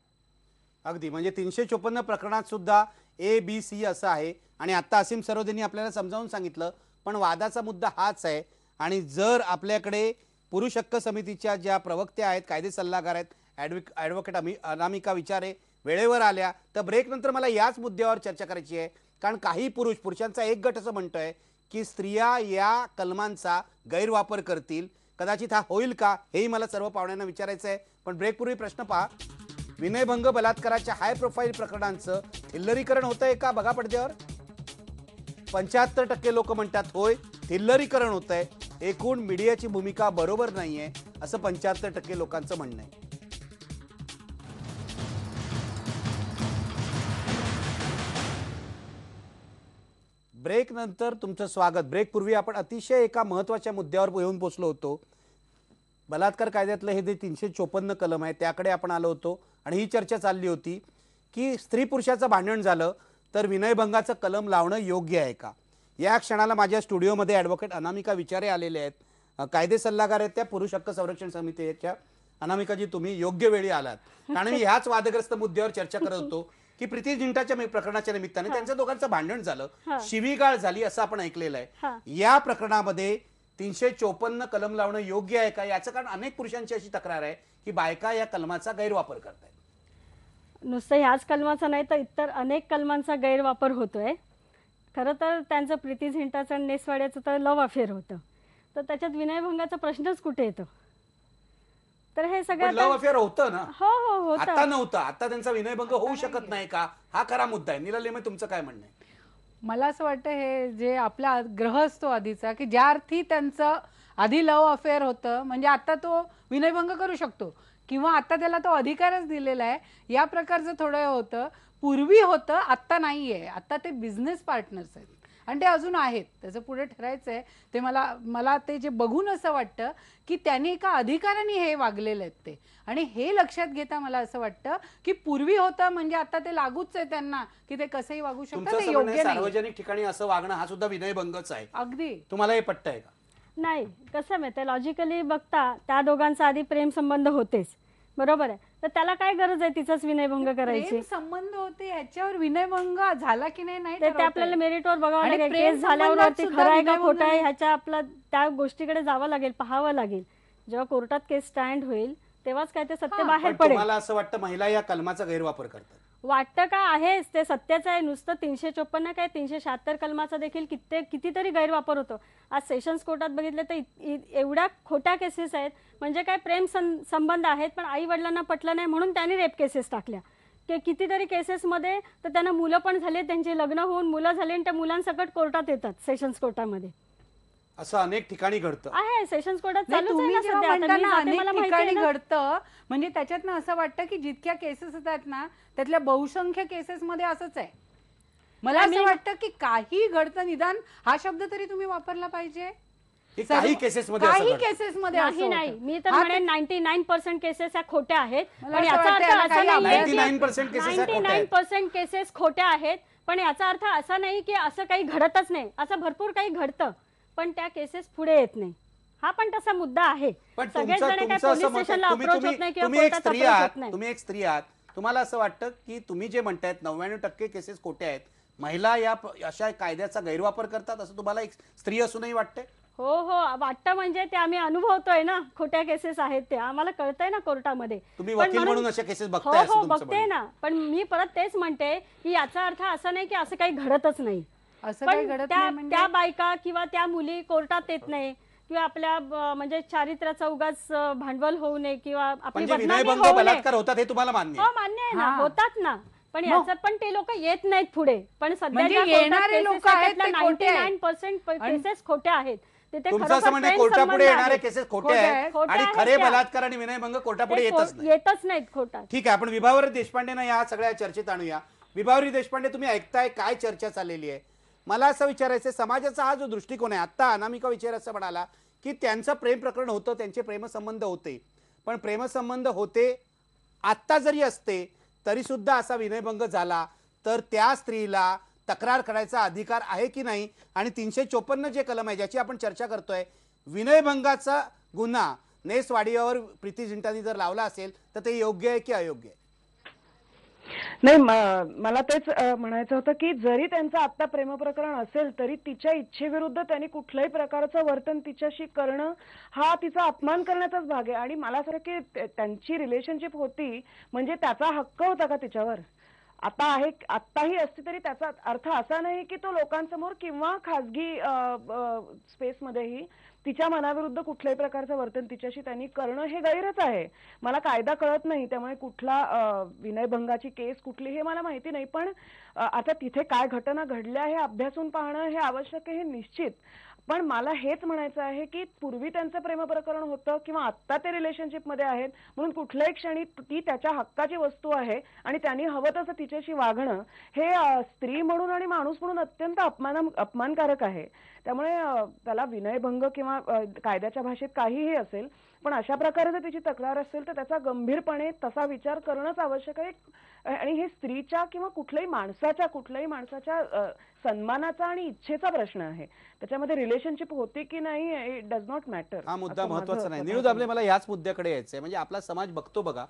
अगदी, म्हणजे 354 प्रकरणात सुद्धा ABC असं आहे. आणि आता असीम सरोदेंनी आपल्याला समजावून सांगितलं, पण वादाचा मुद्दा हाच आहे. आणि जर आपल्याकडे पुरुष हक्क समितीच्या ज्या प्रवक्त्या आहेत, कायदे सल्लागार आहेत, ॲडव्होकेट अनामिका विचारे वेळेवर आल्या, तर ब्रेक नंतर मला याच मुद्द्यावर चर्चा करायची आहे. कारण काही पुरुषांचा एक गट असं म्हणतोय की स्त्रिया या कलमांचा गैरवापर करतील. कदाचित हा होईल का, हेही मला सर्व पाहुण्यांना विचारायचं आहे. पण ब्रेकपूर्वी प्रश्न पहा, विनयभंग बलात्काराच्या हाय प्रोफाईल प्रकरणांचं थिल्लरीकरण होतंय का? बघा पडद्यावर 75% लोक म्हणतात होय, थिल्लरीकरण होतंय. एकूण मीडियाची भूमिका बरोबर नाहीये असं 75% लोकांचं म्हणणं आहे. ब्रेक नंतर तुमचं स्वागत. ब्रेकपूर्वी आपण अतिशय एका महत्त्वाच्या मुद्द्यावर येऊन पोहोचलो होतो. बलात्कार कायद्यातलं हे जे 354 कलम आहे त्याकडे आपण आलो होतो. आणि ही चर्चा चालली होती की स्त्री पुरुषाचं भांडण झालं तर विनयभंगाचं कलम लावणं योग्य आहे का. या क्षणाला माझ्या स्टुडिओमध्ये ॲडव्होकेट अनामिका विचारे आलेले आहेत, कायदे सल्लागार आहेत त्या पुरुष हक्क संरक्षण समितीच्या. अनामिकाजी, तुम्ही योग्य वेळी आलात, कारण मी ह्याच वादग्रस्त मुद्द्यावर चर्चा करत होतो की प्रीती जिंटाच्या प्रकरणाच्या निमित्ताने त्यांचं दोघांचं भांडण झालं, शिवीगाळ झाली असं आपण ऐकलेलं आहे. या प्रकरणामध्ये 354 कलम लावणं योग्य आहे का? याचं कारण अनेक पुरुषांची अशी तक्रार आहे की बायका या कलमाचा गैरवापर करतायत. नुसतं ह्याच कलमाचा नाही तर इतर अनेक कलमांचा गैरवापर होतोय. खरं तर त्यांचं प्रीती झिंटाचं आणि नेसवाड्याचं तर लव्ह अफेअर होतं, तर त्याच्यात विनयभंगाचा प्रश्नच कुठे येतो. तर हे सगळं लव्ह अफेअर होतं ना? हो हो होतं. आता नव्हतं, आता त्यांचा विनयभंग होऊ शकत नाही का, हा खरा मुद्दा आहे. नीला लेमे, तुमचं काय म्हणणं आहे? मला असं वाटतं हे जे आपला ग्रह असतो आधीचा, की ज्या अर्थी त्यांचं आधी लव्ह अफेअर होतं म्हणजे आता तो विनयभंग करू शकतो किंवा आता त्याला तो अधिकारच दिलेला आहे, या प्रकारचं थोडं होतं. पूर्वी होतं, आत्ता नाहीये. आता ते बिझनेस पार्टनर्स आहेत आणि ते अजून आहेत. त्याचं पुढे ठरायचं आहे. ते मला ते जे बघून असं वाटतं की त्यांनी एका अधिकाराने हे वागलेले आहेत ते. आणि हे लक्षात घेता मला असं वाटतं की पूर्वी होतं म्हणजे आता ते लागूच आहे त्यांना की ते कसंही वागू शकतात. ते योग्य नाही. सार्वजनिक ठिकाणी असं वागणं हा सुद्धा विनयभंगच आहे. अगदी. तुम्हाला हे पटतंय का? नाही, कसं माहिती, लॉजिकली बघता त्या दोघांचा आधी प्रेम संबंध होतेच, बरोबर आहे. तर त्याला काय गरज आहे तिचाच विनयभंग करायची? प्रेम संबंध होते याच्यावर विनयभंग झाला की नाही ते आपल्याला मेरिटवर बघावं आणि लागेल. प्रेम केस झाल्यावरती संबंधात खरं आहे सुद्धा का खोटं आहे विनयभंग ह्याच्या आपला त्या गोष्टीकडे जावं लागेल, पाहावं लागेल. जेव्हा कोर्टात केस स्टँड होईल तेव्हाच काय ते सत्य बाहेर पण पडेल. तुम्हाला असं वाटतं महिला या कलमाचा गैरवापर करतात? वाटतं का? आहेच, ते सत्याचं आहे. नुसतं 354 काय 376 कलमाचा देखील कितीतरी गैरवापर होतो. आज सेशन्स कोर्टात बघितलं तर एवढ्या खोट्या केसेस आहेत. म्हणजे काय प्रेम संबंध आहेत पण आई वडिलांना पटलं नाही म्हणून त्यांनी रेप केसेस टाकल्या. कितीतरी केसेसमध्ये तर त्यांना मुलं पण झाले, त्यांचे लग्न होऊन मुलं झाले आणि त्या मुलांसकट कोर्टात येतात सेशन्स कोर्टामध्ये. असं अनेक ठिकाणी घडतं. आहे सेशन्स कोर्टात चालूच आहे तुम्ही ना जेव्हा सध्या. आता म्हणता मी ना, जाते, अनेक मला माहिती ठिकाणी आहे ना. घडतं म्हणजे त्याच्यातनं असं वाटतं की जितक्या केसेस आहेत ना त्यातल्या बहुसंख्य केसेस मध्ये असंच आहे. मला असं वाटतं की काही घडतं, निदान हा शब्द तरी तुम्ही वापरला पाहिजे. काही केसेसमध्ये काही केसेसमध्ये नाही, मी तर म्हणेन 99% केसेस ह्या खोट्या आहेत. मला पण असं याचा वाटतं अर्थ याला असा काही नाही 99% cases ह्या खोट्या आहेत. 99% केसेस खोट्या आहेत. पण याचा अर्थ असा नाही की असं काही घडतच नाही. असं भरपूर काही घडतं पण त्या केसेस पुढे येत नाही. हा पण तसा मुद्दा आहे. पण सगळेच जण काय पोलीस स्टेशनला अप्रोच होत नाही किंवा कोर्टात अप्रोच होत नाही. तुम्ही एक स्त्री आहात, तुम्हाला असं वाटतं की तुम्ही जे म्हणतायत 99% केसेस खोट्या आहेत, महिला या अशा कायद्याचा गैरवापर करतात असं तुम्हाला एक स्त्री असूनही वाटतंय? हो हो, वाटतं म्हणजे ते आम्ही अनुभवतोय ना, खोट्या केसेस आहेत ते आम्हाला कळतंय ना कोर्टामध्ये. तुम्ही पण वकील म्हणून अशा केसेस बघताय हो असं हो तुमचं बघते म्हणणं. ना, पण मी परत तेच म्हणते की याचा अर्थ असा नाही की असं काही घडतच नाही. असं काही पण घडत त्या नाही म्हणजे त्या बायका किंवा त्या मुली कोर्टात येत नाही किंवा आपल्या म्हणजे चारित्र्याचा उगाच भांडवल होऊ नये किंवा आपली म्हणजे बदनामी विनयभंग होऊ नये. बलात्कार होतात हे तुम्हाला मान्य हो आहे? मान्य आहे ना, हा. होतात ना, पण मग? याचं पण ते लोक येत नाहीत पुढे. पण सध्या म्हणजे ज्या कोर्टात येणारे cases लोक आहेत ते खोटे आहेत. 99% केसेस खोट्या आहेत. तिथे तुमचं खरोखर असं म्हणणं प्रेम कोर्टापुढे संबंध येणारे आहेत. केसेस खोटे खोटे आहेत आहेत. खोटे आणि आहेत खरे त्या. बलात्कार आणि विनयभंग कोर्टापुढे ते येतच नाही. येतच नाहीत खोटात. ठीक आहे, आपण विभावरी देशपांडेंना या सगळ्या चर्चेत आणूया. विभावरी देशपांडे, तुम्ही ऐकताय काय चर्चा चाललेली आहे? मला असं विचारायचं आहे, समाजाचा हा जो दृष्टिकोन आहे, आता अनामिका विचार असं म्हणाला की त्यांचं प्रेम प्रकरण होतं, त्यांचे प्रेमसंबंध होते, पण प्रेमसंबंध होते आत्ता जरी असते तरी सुद्धा असा विनयभंग झाला तर त्या स्त्रीला तक्रार करायचा अधिकार आहे की नाही? आणि 354 जे कलम आहे ज्याची आपण चर्चा करतोय, विनयभंगाचा गुन्हा नेसवाडियावर प्रीती झिंटांनी जर लावला असेल तर ते योग्य आहे की अयोग्य आहे? नाही, मला तेच म्हणायचं होतं की जरी त्यांचं आत्ता प्रेमप्रकरण असेल तरी तिच्या इच्छेविरुद्ध त्यांनी कुठल्याही प्रकारचं वर्तन तिच्याशी करणं हा तिचा अपमान करण्याचाच भाग आहे. आणि मला असं वाटतं की त्यांची रिलेशनशिप होती म्हणजे त्याचा हक्क होता का तिच्यावर? आत्ताही असती तरी त्याचा अर्थ असा नाही की तो लोकांसमोर किंवा खाजगी स्पेसमध्येही तिच्या मनाविरुद्ध कुठल्याही प्रकारचं वर्तन तिच्याशी त्यांनी करणं हे गैरच आहे. मला कायदा कळत नाही, त्यामुळे कुठला विनयभंगाची केस कुठली हे मला माहिती नाही. पण आता तिथे काय घटना घडल्या हे अभ्यासून पाहणं हे आवश्यक आहे, हे निश्चित. पण मला हेच म्हणायचं आहे की पूर्वी त्यांचं प्रेमप्रकरण होतं किंवा आत्ता ते रिलेशनशिपमध्ये आहेत म्हणून कुठल्याही क्षणी ती त्याच्या हक्काची वस्तू आहे आणि त्यांनी हवं तसं तिच्याशी वागणं हे स्त्री म्हणून आणि माणूस म्हणून अत्यंत अपमानकारक आहे. त्यामुळे त्याला विनयभंग किंवा कायद्याच्या भाषेत काहीही असेल, पण अशा प्रकारे जर तिची तक्रार असेल तर त्याचा गंभीरपणे तसा विचार करणंच आवश्यक आहे. आणि हे स्त्रीच्या किंवा कुठल्याही माणसाच्या सन्मानाचा आणि इच्छेचा प्रश्न आहे. त्याच्यामध्ये रिलेशनशिप होती की नाही इट डज नॉट मॅटर. हा मुद्दा महत्वाचा नाही. निळू दाबले, मला याच मुद्द्याकडे यायचंय. म्हणजे आपला समाज बघतो बघा,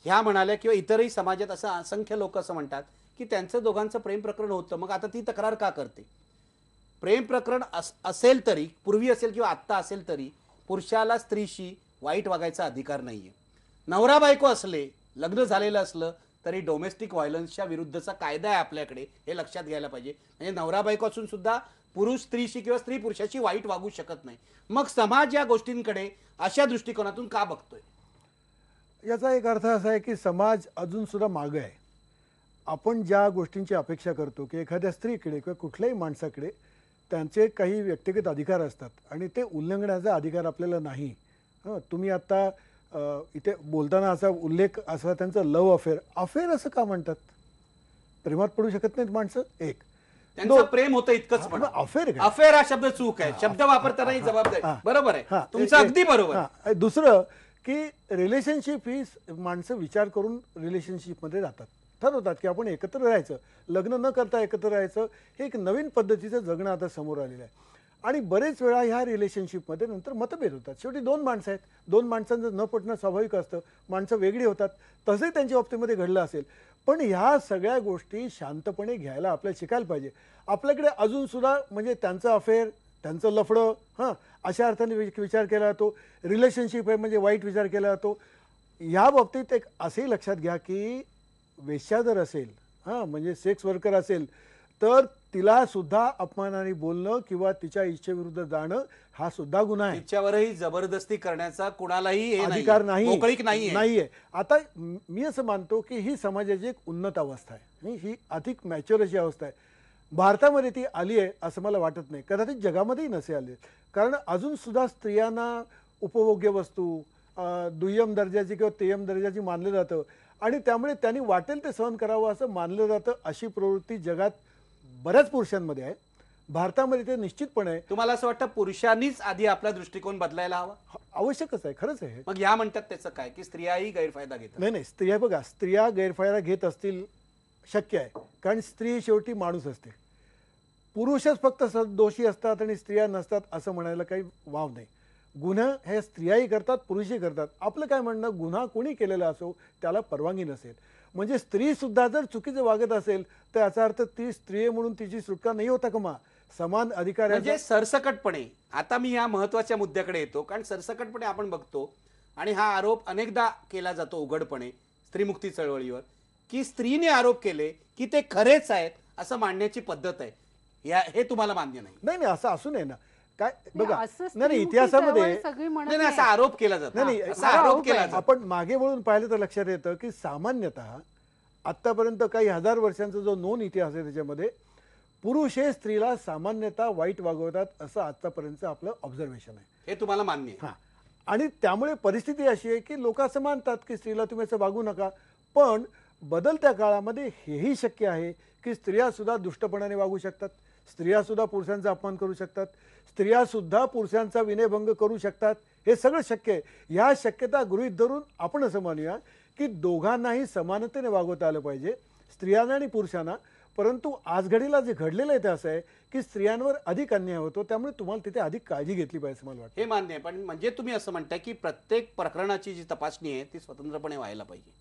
ह्या म्हणाल्या किंवा इतरही समाजात असं असंख्य लोक असं म्हणतात की त्यांचं दोघांचं प्रेम प्रकरण होतं, मग आता ती तक्रार का करते? प्रेम प्रकरण असेल तरी, पूर्वी असेल किंवा आत्ता असेल तरी, पुरुषाला स्त्रीशी वाईट वागायचा अधिकार नाहीये. नवरा बायको असले, लग्न झालेलं असलं तरी डोमेस्टिक व्हायलन्सच्या विरुद्धचा कायदा आहे आपल्याकडे, हे लक्षात घ्यायला पाहिजे. म्हणजे नवरा बायको असून सुद्धा पुरुष स्त्रीशी किंवा स्त्री पुरुषाशी वाईट वागू शकत नाही. मग समाज या गोष्टींकडे अशा दृष्टिकोनातून का बघतोय? याचा एक अर्थ असा आहे की समाज अजून सुद्धा मागे आहे. आपण ज्या गोष्टींची अपेक्षा करतो की एखाद्या स्त्रीकडे किंवा कुठल्याही माणसाकडे त्यांचे काही व्यक्तिगत अधिकार असतात आणि ते उल्लंघनाचा अधिकार आपल्याला नाही. तुम्ही आता इथे बोलताना असा उल्लेख असा त्यांचं लव्ह अफेअर असं का म्हणतात? प्रेमात पडू शकत नाहीत माणसं? एक त्यांचं प्रेम होतं इतकंच म्हणा. अफेअर हा शब्द चूक आहे, शब्द वापरतानाही जबाबदारी. बरोबर आहे, तुमचं अगदी बरोबर. दुसरं की रिलेशनशिप ही माणसं विचार करून रिलेशनशिपमध्ये जातात, ठरवतात की आपण एकत्र राहायचं, लग्न न करता एकत्र राहायचं. हे एक नवीन पद्धतीचं जगणं आता समोर आलेलं आहे. आणि बरेच वेळा ह्या रिलेशनशिपमध्ये नंतर मतभेद होतात. शेवटी दोन माणसं आहेत, दोन माणसांचं न पटणं स्वाभाविक असतं, माणसं वेगळी होतात. तसंही त्यांच्या बाबतीमध्ये घडलं असेल. पण ह्या सगळ्या गोष्टी शांतपणे घ्यायला आपल्याला शिकायला पाहिजे. आपल्याकडे अजून सुद्धा म्हणजे त्यांचं अफेअर, त्यांचं लफडं अशा अर्थाने विचार केला जातो. रिलेशनशिप आहे म्हणजे वाईट विचार केला जातो. या बाबतीत एक असंही लक्षात घ्या की वेश्या जर असेल, म्हणजे सेक्स वर्कर असेल, तर तिला सुद्धा अपमानाने बोलणं किंवा तिच्या इच्छेविरुद्ध जाणं हा सुद्धा गुन्हा आहे. तिच्यावरही जबरदस्ती करण्याचा कुणालाही अधिकार नाही, मोकळीक नाहीये. आता मी असं मानतो की ही समाजाची एक उन्नत अवस्था आहे, ही अधिक मॅच्युअर अशी अवस्था आहे. भारतामध्ये ती आली आहे असं मला वाटत नाही, कदाचित जगामध्येही नसे आले. कारण अजून सुद्धा स्त्रियांना उपभोग्य वस्तू दुय्यम दर्जाची किंवा तेयम दर्जाची मानलं जातं आणि त्यामुळे त्यांनी वाटेल ते सहन करावं असं मानलं जातं. अशी प्रवृत्ती जगात बऱ्याच पुरुषांमध्ये आहे, भारतामध्ये ते निश्चितपणे आहे. तुम्हाला असं वाटतं पुरुषांनीच आधी आपला दृष्टिकोन बदलायला हवा? आवश्यकच आहे, खरंच आहे. मग या म्हणतात त्याचं काय की स्त्रियाही गैरफायदा घेतात? नाही, स्त्रिया बघा, स्त्रिया गैरफायदा घेत असतील शक्य आहे, कारण स्त्री शेवटी माणूस असते. पुरुषच फक्त दोषी असतात आणि स्त्रिया नसतात असं म्हणायला काही वाव नाही. गुन्हा हे स्त्रियाही करतात, पुरुषही करतात. आपलं काय म्हणणं, गुन्हा कोणी केलेला असो त्याला परवानगी नसेल. म्हणजे स्त्री सुद्धा जर चुकीचं वागत असेल तर याचा अर्थ ती स्त्री म्हणून तिची सुटका नाही होता का? समान अधिकार म्हणजे सरसकटपणे आता मी या महत्वाच्या मुद्द्याकडे येतो, कारण सरसकटपणे आपण बघतो आणि हा आरोप अनेकदा केला जातो उघडपणे स्त्रीमुक्ती चळवळीवर, की स्त्रीने आरोप केले की ते खरेच आहेत असं मांडण्याची पद्धत आहे. हे तुम्हाला मान्य नाही? नाही नाही, असं असू नये ना. काय बघा, असं नाही स्त्रीमुक्ती इतिहासामध्ये चळवळ सगळी म्हणत नाही, असा आरोप केला जातो. नाही, असा आरोप केला जातो. आपण मागे वळून पाहिलं तर लक्षात येतं की सामान्यतः आतापर्यंत काही हजार वर्षांचा जो नोंद इतिहास आहे त्याच्यामध्ये पुरुष हे स्त्रीला सामान्यतः वाईट वागवतात असं आतापर्यंत आपलं ऑब्झर्वेशन आहे. हे तुम्हाला मान्य आहे? हा, आणि त्यामुळे परिस्थिती अशी आहे की लोक असं मानतात की स्त्रीला तुम्ही असं वागू नका. पण बदलत्या काळामध्ये हेही शक्य आहे की स्त्रिया सुद्धा दुष्टपणाने वागू शकतात, स्त्रिया सुद्धा पुरुषांचा अपमान करू शकतात, स्त्रिया सुद्धा पुरुषांचा विनयभंग करू शकतात. हे सगळं शक्य आहे. ह्या शक्यता गृहीत धरून आपण असं मानूया की दोघांनाही समानतेने वागवता आलं पाहिजे, स्त्रियांना आणि पुरुषांना. परंतु आज घडीला जे घडलेलं आहे ते असं आहे की स्त्रियांवर अधिक अन्याय होतो, त्यामुळे तुम्हाला तिथे अधिक काळजी घेतली पाहिजे असं मला वाटतं. हे मान्य आहे, पण म्हणजे तुम्ही असं म्हणताय की प्रत्येक प्रकरणाची जी तपासणी आहे ती स्वतंत्रपणे व्हायला पाहिजे.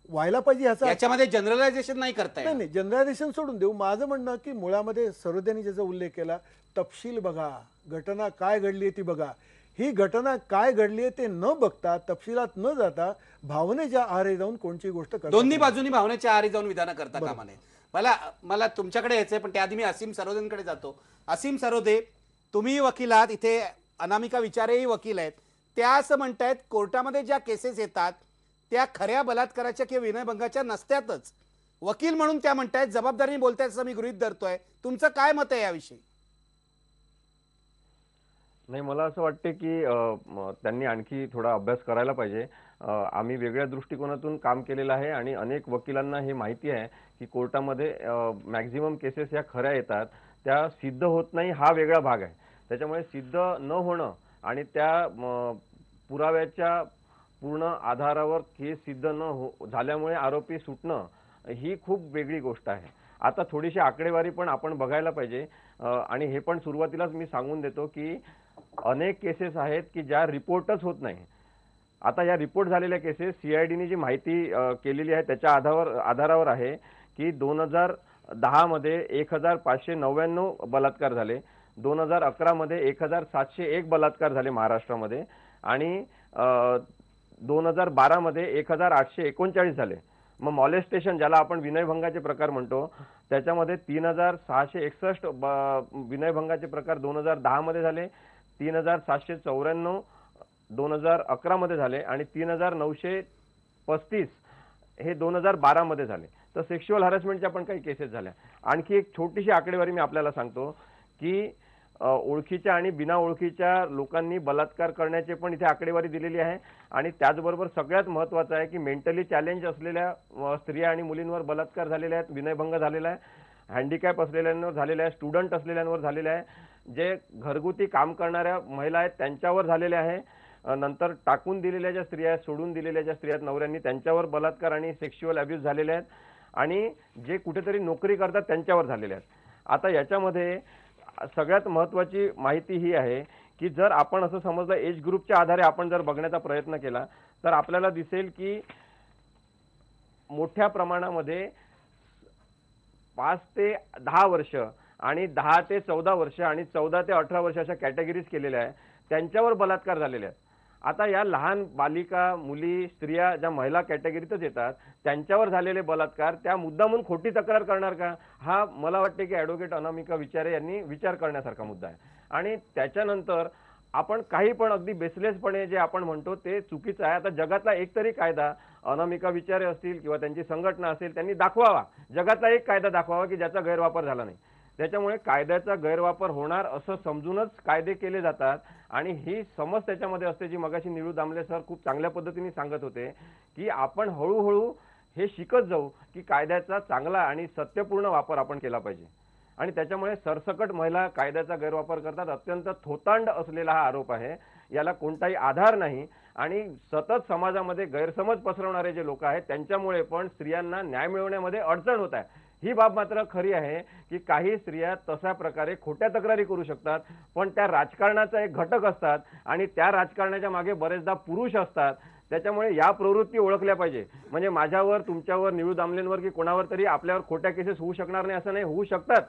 व्हायला पाहिजे ह्याचा याच्यामध्ये जनरलायझेशन नाही करताय? नाही नाही, जनरलायझेशन सोडून देऊ. माझं म्हणणं की मुळामध्ये सर्वज्ञांनी ज्याचा उल्लेख केला, तपशील बघा, घटना काय घडली आहे ती बघा. ही घटना काय घडली आहे ते न बघता, तपशिलात न जाता भावनेच्या आहारी जाऊन कोणची गोष्ट करता दोन्ही बाजूनी भावनेच्या आहारी जाऊन विधानं करता कामा नये. मला तुमच्याकडे यायचंय, पण त्याआधी मी असीम सरोदेंकडे जातो. असीम सरोदे, तुम्ही वकील आहात, इथे अनामिका विचारेही वकील आहेत. त्या असं म्हणतायत कोर्टामध्ये ज्या केसेस येतात त्या खऱ्या बलात्काराच्या किंवा विनयभंगाच्या नसत्यातच. वकील म्हणून त्या म्हणतायत, जबाबदारीने बोलतायत असं मी गृहीत धरतोय. तुमचं काय मत आहे याविषयी? नाही, मला असं वाटते की त्यांनी आणखी थोडा अभ्यास करायला पाहिजे. आम्ही वेगळ्या दृष्टिकोनातून काम केलेलं आहे आणि अनेक वकिलांना हे माहिती आहे की कोर्टामध्ये मॅक्झिमम केसेस या खऱ्या येतात, त्या सिद्ध होत नाही हा वेगळा भाग आहे. त्याच्यामुळे सिद्ध न होणं आणि त्या पुराव्याच्या पूर्ण आधारावर केस सिद्ध न झाल्यामुळे आरोपी सुटणं ही खूप वेगळी गोष्ट आहे. आता थोडीशी आकडेवारी पण आपण बघायला पाहिजे. आणि हे पण सुरुवातीलाच मी सांगून देतो की अनेक केसेस आहेत की ज्या रिपोर्टच होत नाही. आता या रिपोर्ट झालेल्या केसेस CIDने जी माहिती केलेली आहे त्याच्या आधारावर आहे की 2010 मध्ये 1599 बलात्कार झाले, 2011 मध्ये 1701 बलात्कार झाले महाराष्ट्रामध्ये, आणि 2012 मध्ये 1839 झाले. मग मॉलेस्टेशन ज्याला आपण विनयभंगाचे प्रकार म्हणतो त्याच्यामध्ये 3661 विनयभंगाचे प्रकार 2010 मध्ये झाले, 3794 2011 मध्ये झाले आणि 3935 हे 2012 मध्ये झाले. तर सेक्शुअल हॅरेसमेंटच्या पण काही केसेस झाल्या. आणखी एक छोटीशी आकडेवारी मी आपल्याला सांगतो की ओळखीच्या आणि बिना ओळखीच्या लोकांनी बलात्कार करण्याचे पण इथे आकडेवारी दिलेली आहे. आणि त्याचबरोबर सगळ्यात महत्त्वाचं आहे की मेंटली चॅलेंज असलेल्या स्त्रिया आणि मुलींवर बलात्कार झालेले आहेत, विनयभंग झालेला आहे, हँडिकॅप असलेल्यांवर झालेला आहे, स्टुडंट असलेल्यांवर झालेले आहे, जे घरगुती काम करणाऱ्या महिला आहेत त्यांच्यावर झालेले आहे, नंतर टाकून दिलेल्या ज्या स्त्रिया आहेत, सोडून दिलेल्या ज्या स्त्रिया आहेत नवऱ्यांनी, त्यांच्यावर बलात्कार आणि सेक्शुअल अब्यूज झालेले आहेत, आणि जे कुठेतरी नोकरी करतात त्यांच्यावर झालेले आहेत. आता याच्यामध्ये सगळ्यात महत्त्वाची माहिती ही आहे की जर आपण असं समजलं एज ग्रुपच्या आधारे आपण जर बघण्याचा प्रयत्न केला तर आपल्याला दिसेल की मोठ्या प्रमाणामध्ये 5 ते 10 वर्ष आणि 10 ते 14 वर्ष आणि 14 ते 18 वर्ष अशा कॅटेगरीज केलेल्या आहेत, त्यांच्यावर बलात्कार झालेले आहेत. आता या लहान बालिका, मुली, स्त्रिया ज्या महिला कॅटेगरीतच येतात त्यांच्यावर झालेले बलात्कार त्या मुद्दामून खोटी तक्रार करणार का, हा मला वाटते की ॲडव्होकेट अनामिका विचारे यांनी विचार करण्यासारखा मुद्दा आहे. आणि त्याच्यानंतर आपण काही पण अगदी बेसलेसपणे जे आपण म्हणतो ते चुकीचं आहे. आता जगातला एक तरी कायदा अनामिका विचारे असतील किंवा त्यांची संघटना असेल त्यांनी दाखवावा, जगातला एक कायदा दाखवावा की ज्याचा गैरवापर झाला नाही. त्याच्यामुळे कायद्याचा गैरवापर होणार असं समजूनच कायदे केले जातात. आणि ही समज त्याच्यामध्ये असते जी मगाशी निळू दामले सर खूप चांगल्या पद्धतीने सांगत होते की आपण हळूहळू हे शिकत जाऊ की कायद्याचा चांगला आणि सत्यपूर्ण वापर आपण केला पाहिजे. आणि त्याच्यामुळे सरसकट महिला कायद्याचा गैरवापर करतात. अत्यंत थोतांड असलेला हा आरोप आहे, याला कोणताही आधार नाही. आणि सतत समाजामध्ये गैरसमज पसरवणारे जे लोक आहेत त्यांच्यामुळे पण स्त्रियांना न्याय मिळवण्यामध्ये अडचण होत आहे. ही बाब मात्र खरी आहे की काही स्त्रिया तशा प्रकारे खोट्या तक्रारी करू शकतात, पण त्या राजकारणाचा एक घटक असतात आणि त्या राजकारणाच्या मागे बरेचदा पुरुष असतात. त्याच्यामुळे या प्रवृत्ती ओळखल्या पाहिजे. म्हणजे माझ्यावर, तुमच्यावर, निळू दामलेंवर की कोणावर तरी आपल्यावर खोट्या केसेस होऊ शकणार नाही असं नाही, होऊ शकतात,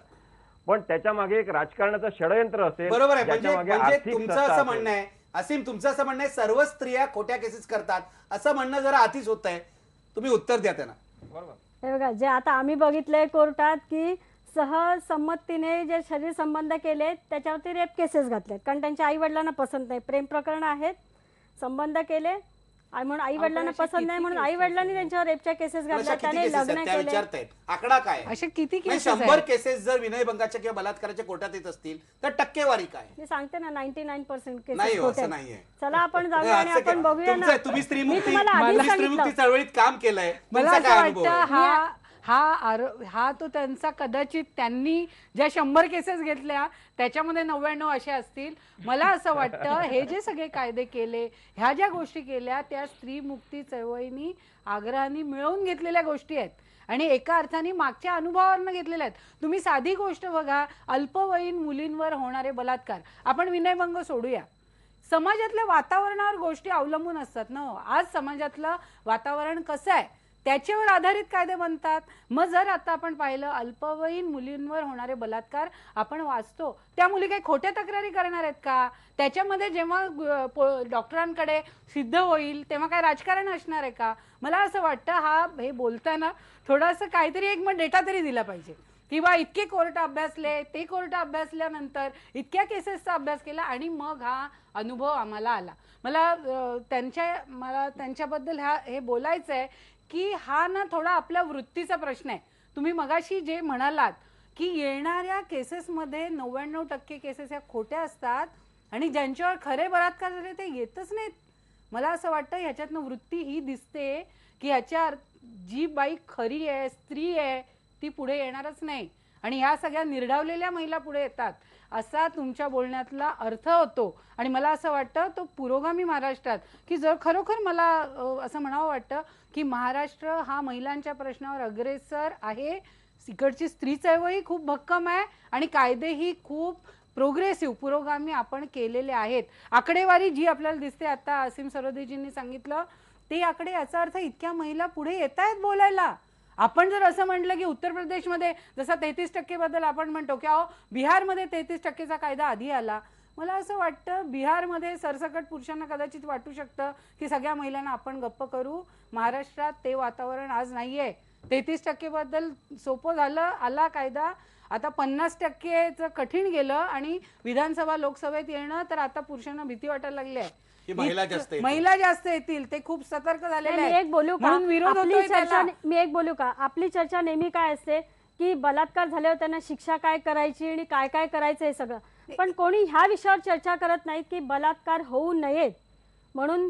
पण त्याच्या मागे एक राजकारणाचं षडयंत्र असेल. बरोबर आहे. ज्याच्या मागे म्हणजे आर्थिक तुमचं सत्ता असं असेल. म्हणणं आहे, असीम तुमचं असं म्हणणं आहे, सर्व स्त्रिया खोट्या केसेस करतात असं म्हणणं जरा अतिच होत आहे. तुम्ही उत्तर द्या त्यांना. बरोबर. हे बघा, जे आता आम्ही बघितलंय कोर्टात की सहसंमतीने जे शरीर संबंध केले त्याच्यावरती रेप केसेस घातलेत, कारण त्यांच्या आई वडिलांना पसंत नाही. प्रेम प्रकरण आहेत, संबंध केले आणि म्हणून आई वडिलांना अशा पसंत नाही किती म्हणून आई वडिलांनी त्यांच्यावर रेपच्या केसेस अशा घातल्या, किती त्याने केसेस लग्न आहेत त्या केले. विचारतायत. आकडा काय आहे? असे किती म्हणजे केसेस 100 आहेत? केसेस जर विनयभंगाच्या किंवा बलात्काराच्या कोर्टात येत असतील तर टक्केवारी काय? मी सांगते ना 99% नाही केसेस हो, खोटे असं आहेत. नाहीये. चला आपण जाऊया आणि असं आपण काय? बघूया ना. तुम्ही मी स्त्रीमुक्ती तुम्हाला आधीच तुम्ही स्त्रीमुक्ती सांगितलं. चळवळीत काम केलंय. मला तुमचा असं काय अनुभव वाटतं आहे? हा तो त्यांचा कदाचित त्यांनी ज्या 100 केसेस घेतल्या त्याच्यामध्ये 99 असे असतील. मला असं वाटतं हे जे सगळे कायदे केले, ह्या ज्या गोष्टी केल्या त्या स्त्री मुक्ती चळवळीनी आग्रहाने मिळवून घेतलेल्या गोष्टी आहेत आणि एका अर्थाने मागच्या अनुभवावरनं घेतलेल्या आहेत. तुम्ही साधी गोष्ट बघा, अल्पवयीन मुलींवर होणारे बलात्कार. आपण विनयभंग सोडूया, समाजातल्या वातावरणावर गोष्टी अवलंबून असतात ना. आज समाजातलं वातावरण कसं आहे त्याच्यावर आधारित कायदे बनतात. मग जर आता आपण पाहिलं अल्पवयीन मुलींवर होणारे बलात्कार आपण वाचतो, त्या मुली काही खोट्या तक्रारी करणार आहेत का? त्याच्यामध्ये जेव्हा डॉक्टरांकडे सिद्ध होईल तेव्हा काय राजकारण असणार आहे का? मला असं वाटतं हे बोलताना थोडंसं काहीतरी एक मग डेटा तरी दिला पाहिजे किंवा इतके कोर्ट अभ्यासले, ते कोर्ट अभ्यासल्यानंतर इतक्या केसेसचा अभ्यास केला आणि मग हा अनुभव आम्हाला आला. मला त्यांच्याबद्दल हे बोलायचं आहे की हा ना थोडा आपल्या वृत्तीचा प्रश्न आहे. तुम्ही मगाशी जे म्हणालात की येणाऱ्या केसेसमध्ये 99% केसेस ह्या खोट्या असतात आणि ज्यांच्यावर खरे बलात्कार झाले ते येतच नाहीत. मला असं वाटतं ह्याच्यातनं वृत्ती ही दिसते की ह्याच्या जी बाई खरी आहे, स्त्री आहे, ती पुढे येणारच नाही आणि ह्या सगळ्या निर्डावलेल्या महिला पुढे येतात असा तुमच्या बोलण्यातला अर्थ होतो. आणि मला असं वाटतं तो पुरोगामी महाराष्ट्रात की जर खरोखर मला असं म्हणावं वाटतं की महाराष्ट्र हा महिलांच्या प्रश्नावर अग्रेसर आहे. इकडची स्त्री चळवळी खूप भक्कम आहे आणि कायदेही खूप प्रोग्रेसिव्ह पुरोगामी आपण केलेले आहेत. आकडेवारी जी आपल्याला दिसते, आता असीम सरोदेजींनी सांगितलं ते आकडे, याचा अर्थ इतक्या महिला पुढे येत आहेत बोलायला. आपण जर असं म्हटलं की उत्तर प्रदेशमध्ये जसा 33% बद्दल आपण म्हणतो की अहो बिहारमध्ये 33%चा कायदा आधी आला, मला असं वाटतं बिहारमध्ये सरसकट पुरुषांना कदाचित वाटू शकतं की सगळ्या महिलांना आपण गप्प करू. महाराष्ट्रात ते वातावरण आज नाहीये. 33% बद्दल सोपं झालं, आला कायदा. आता 50%चं कठीण गेलं आणि विधानसभा लोकसभेत येणं तर आता पुरुषांना भीती वाटायला लागली आहे. महिला जास्त येतील, ते खूप सतर्क झालेले आहेत. मी एक बोलू का? म्हणून विरोध आपली होतोय चर्चा त्याला. मी एक बोलू का? आपली चर्चा नेहमी काय असते की बलात्कार झाल्यावर त्यांना शिक्षा काय करायची आणि काय काय करायचं हे सगळं, पण कोणी ह्या विषयावर चर्चा करत नाहीत की बलात्कार होऊ नयेत म्हणून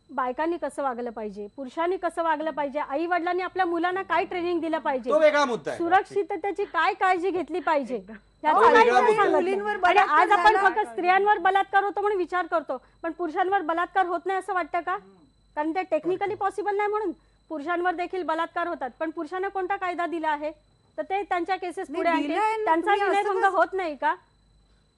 बायकांनी कसं वागलं पाहिजे, पुरुषांनी कसं वागलं पाहिजे, आई वडिलांनी आपल्या मुलांना काय ट्रेनिंग दिलं पाहिजे, तो वेगळा मुद्दा आहे. सुरक्षिततेची काय काळजी घेतली पाहिजे, याचं वेगळा काहीच नाही मुद्दा. सांगितलं. मुलींवर आणि बलात्कार आज आपण झाला. फक्त स्त्रियांवर बलात्कार होतो म्हणून विचार करतो, पण पुरुषांवर बलात्कार होत नाही असं वाटतं का? कारण ते टेक्निकली पॉसिबल नाही म्हणून पुरुषांवर देखील बलात्कार होतात. पण पुरुषांना कोणता कायदा दिला आहे तर ते त्यांच्या केसेस पुढे आणतील. दिलाय ना, त्यांचा तुम्ही असं विनयभंग कसं- होत नाही का?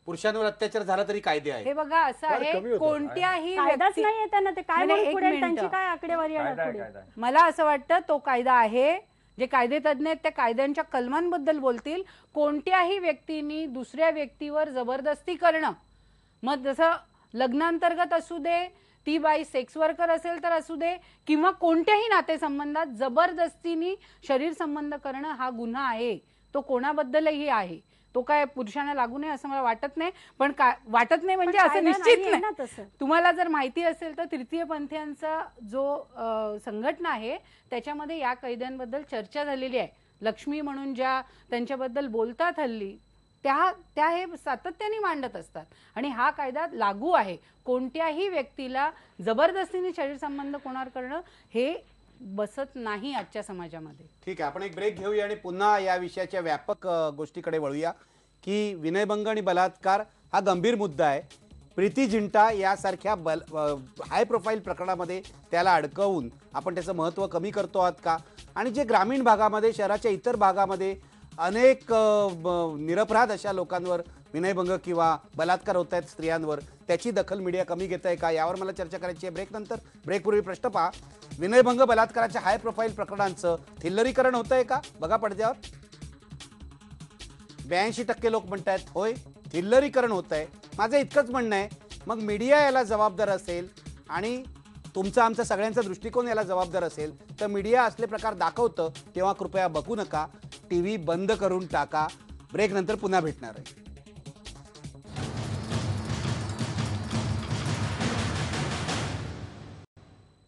पुरुषांवर अत्याचार झाला तरी कायदे आहे. हे बघा असं फार कमी आहे, होतं. कोणत्याही कायदाच व्यक्ती- नाहीये त्यांना, ते काय नाही, म्हणून एक पुढे मिनिटं. त्यांची काय आकडेवारी येणार कायदा आहे, पुढे? कायदा आहे. मला असं वाटतं तो कायदा आहे. जे कायदे तज्ञ आहेत त्या कायद्यांच्या कलमांबद्दल बोलतील. कोणत्याही व्यक्तीने दुसऱ्या व्यक्तीवर जबरदस्ती करणं, मग जसं लग्नांतर्गत असू दे, ती बाई सेक्स वर्कर असेल तर असू दे, किंवा कोणत्याही नातेसंबंधात जबरदस्तीने शरीर संबंध करणं हा गुन्हा आहे. तो कोणाबद्दलही आहे. तो काय पुरुषांना लागू नये असं मला वाटत नाही. पण वाटत नाही म्हणजे पण असं कायदा निश्चित नाहीये नाही. ना तसं. तुम्हाला जर माहिती असेल तर तृतीय पंथीयांचा जो संघटना आहे त्याच्यामध्ये या कैद्यांबद्दल चर्चा झालेली आहे. लक्ष्मी म्हणून ज्या त्यांच्याबद्दल बोलतात हल्ली, त्या हे सातत्याने मांडत असतात. आणि हा कायदा लागू आहे. कोणत्याही व्यक्तीला जबरदस्तीने शरीर संबंध कोणावर करणं हे बसत नाही आजच्या समाजामध्ये. ठीक आहे, आपण एक ब्रेक घेऊया आणि पुन्हा या विषयाच्या व्यापक गोष्टीकडे वळूया की विनयभंग आणि बलात्कार हा गंभीर मुद्दा आहे. प्रीती जिंटा यासारख्या हाय प्रोफाईल प्रकरणामध्ये त्याला अडकवून आपण त्याचं महत्त्व कमी करतो आहात का? आणि जे ग्रामीण भागामध्ये, शहराच्या इतर भागामध्ये अनेक निरपराध अशा लोकांवर विनयभंग किंवा बलात्कार होत आहेत स्त्रियांवर, त्याची दखल मीडिया कमी घेत आहे का? यावर मला चर्चा करायची आहे ब्रेक नंतर. ब्रेकपूर्वी प्रश्न पहा, विनयभंग बलात्काराच्या हाय प्रोफाईल प्रकरणांचं थिल्लरीकरण होत आहे का? बघा पडद्यावर. 82% लोक म्हणतायत होय थिल्लरीकरण होत आहे. माझं इतकंच म्हणणं आहे, मग मीडिया याला जबाबदार असेल आणि तुमचा आमचा सगळ्यांचा दृष्टिकोन याला जबाबदार असेल तर मीडिया असले प्रकार दाखवतं तेव्हा कृपया बघू नका, TV बंद करून टाका. ब्रेक नंतर पुन्हा भेटणार आहे.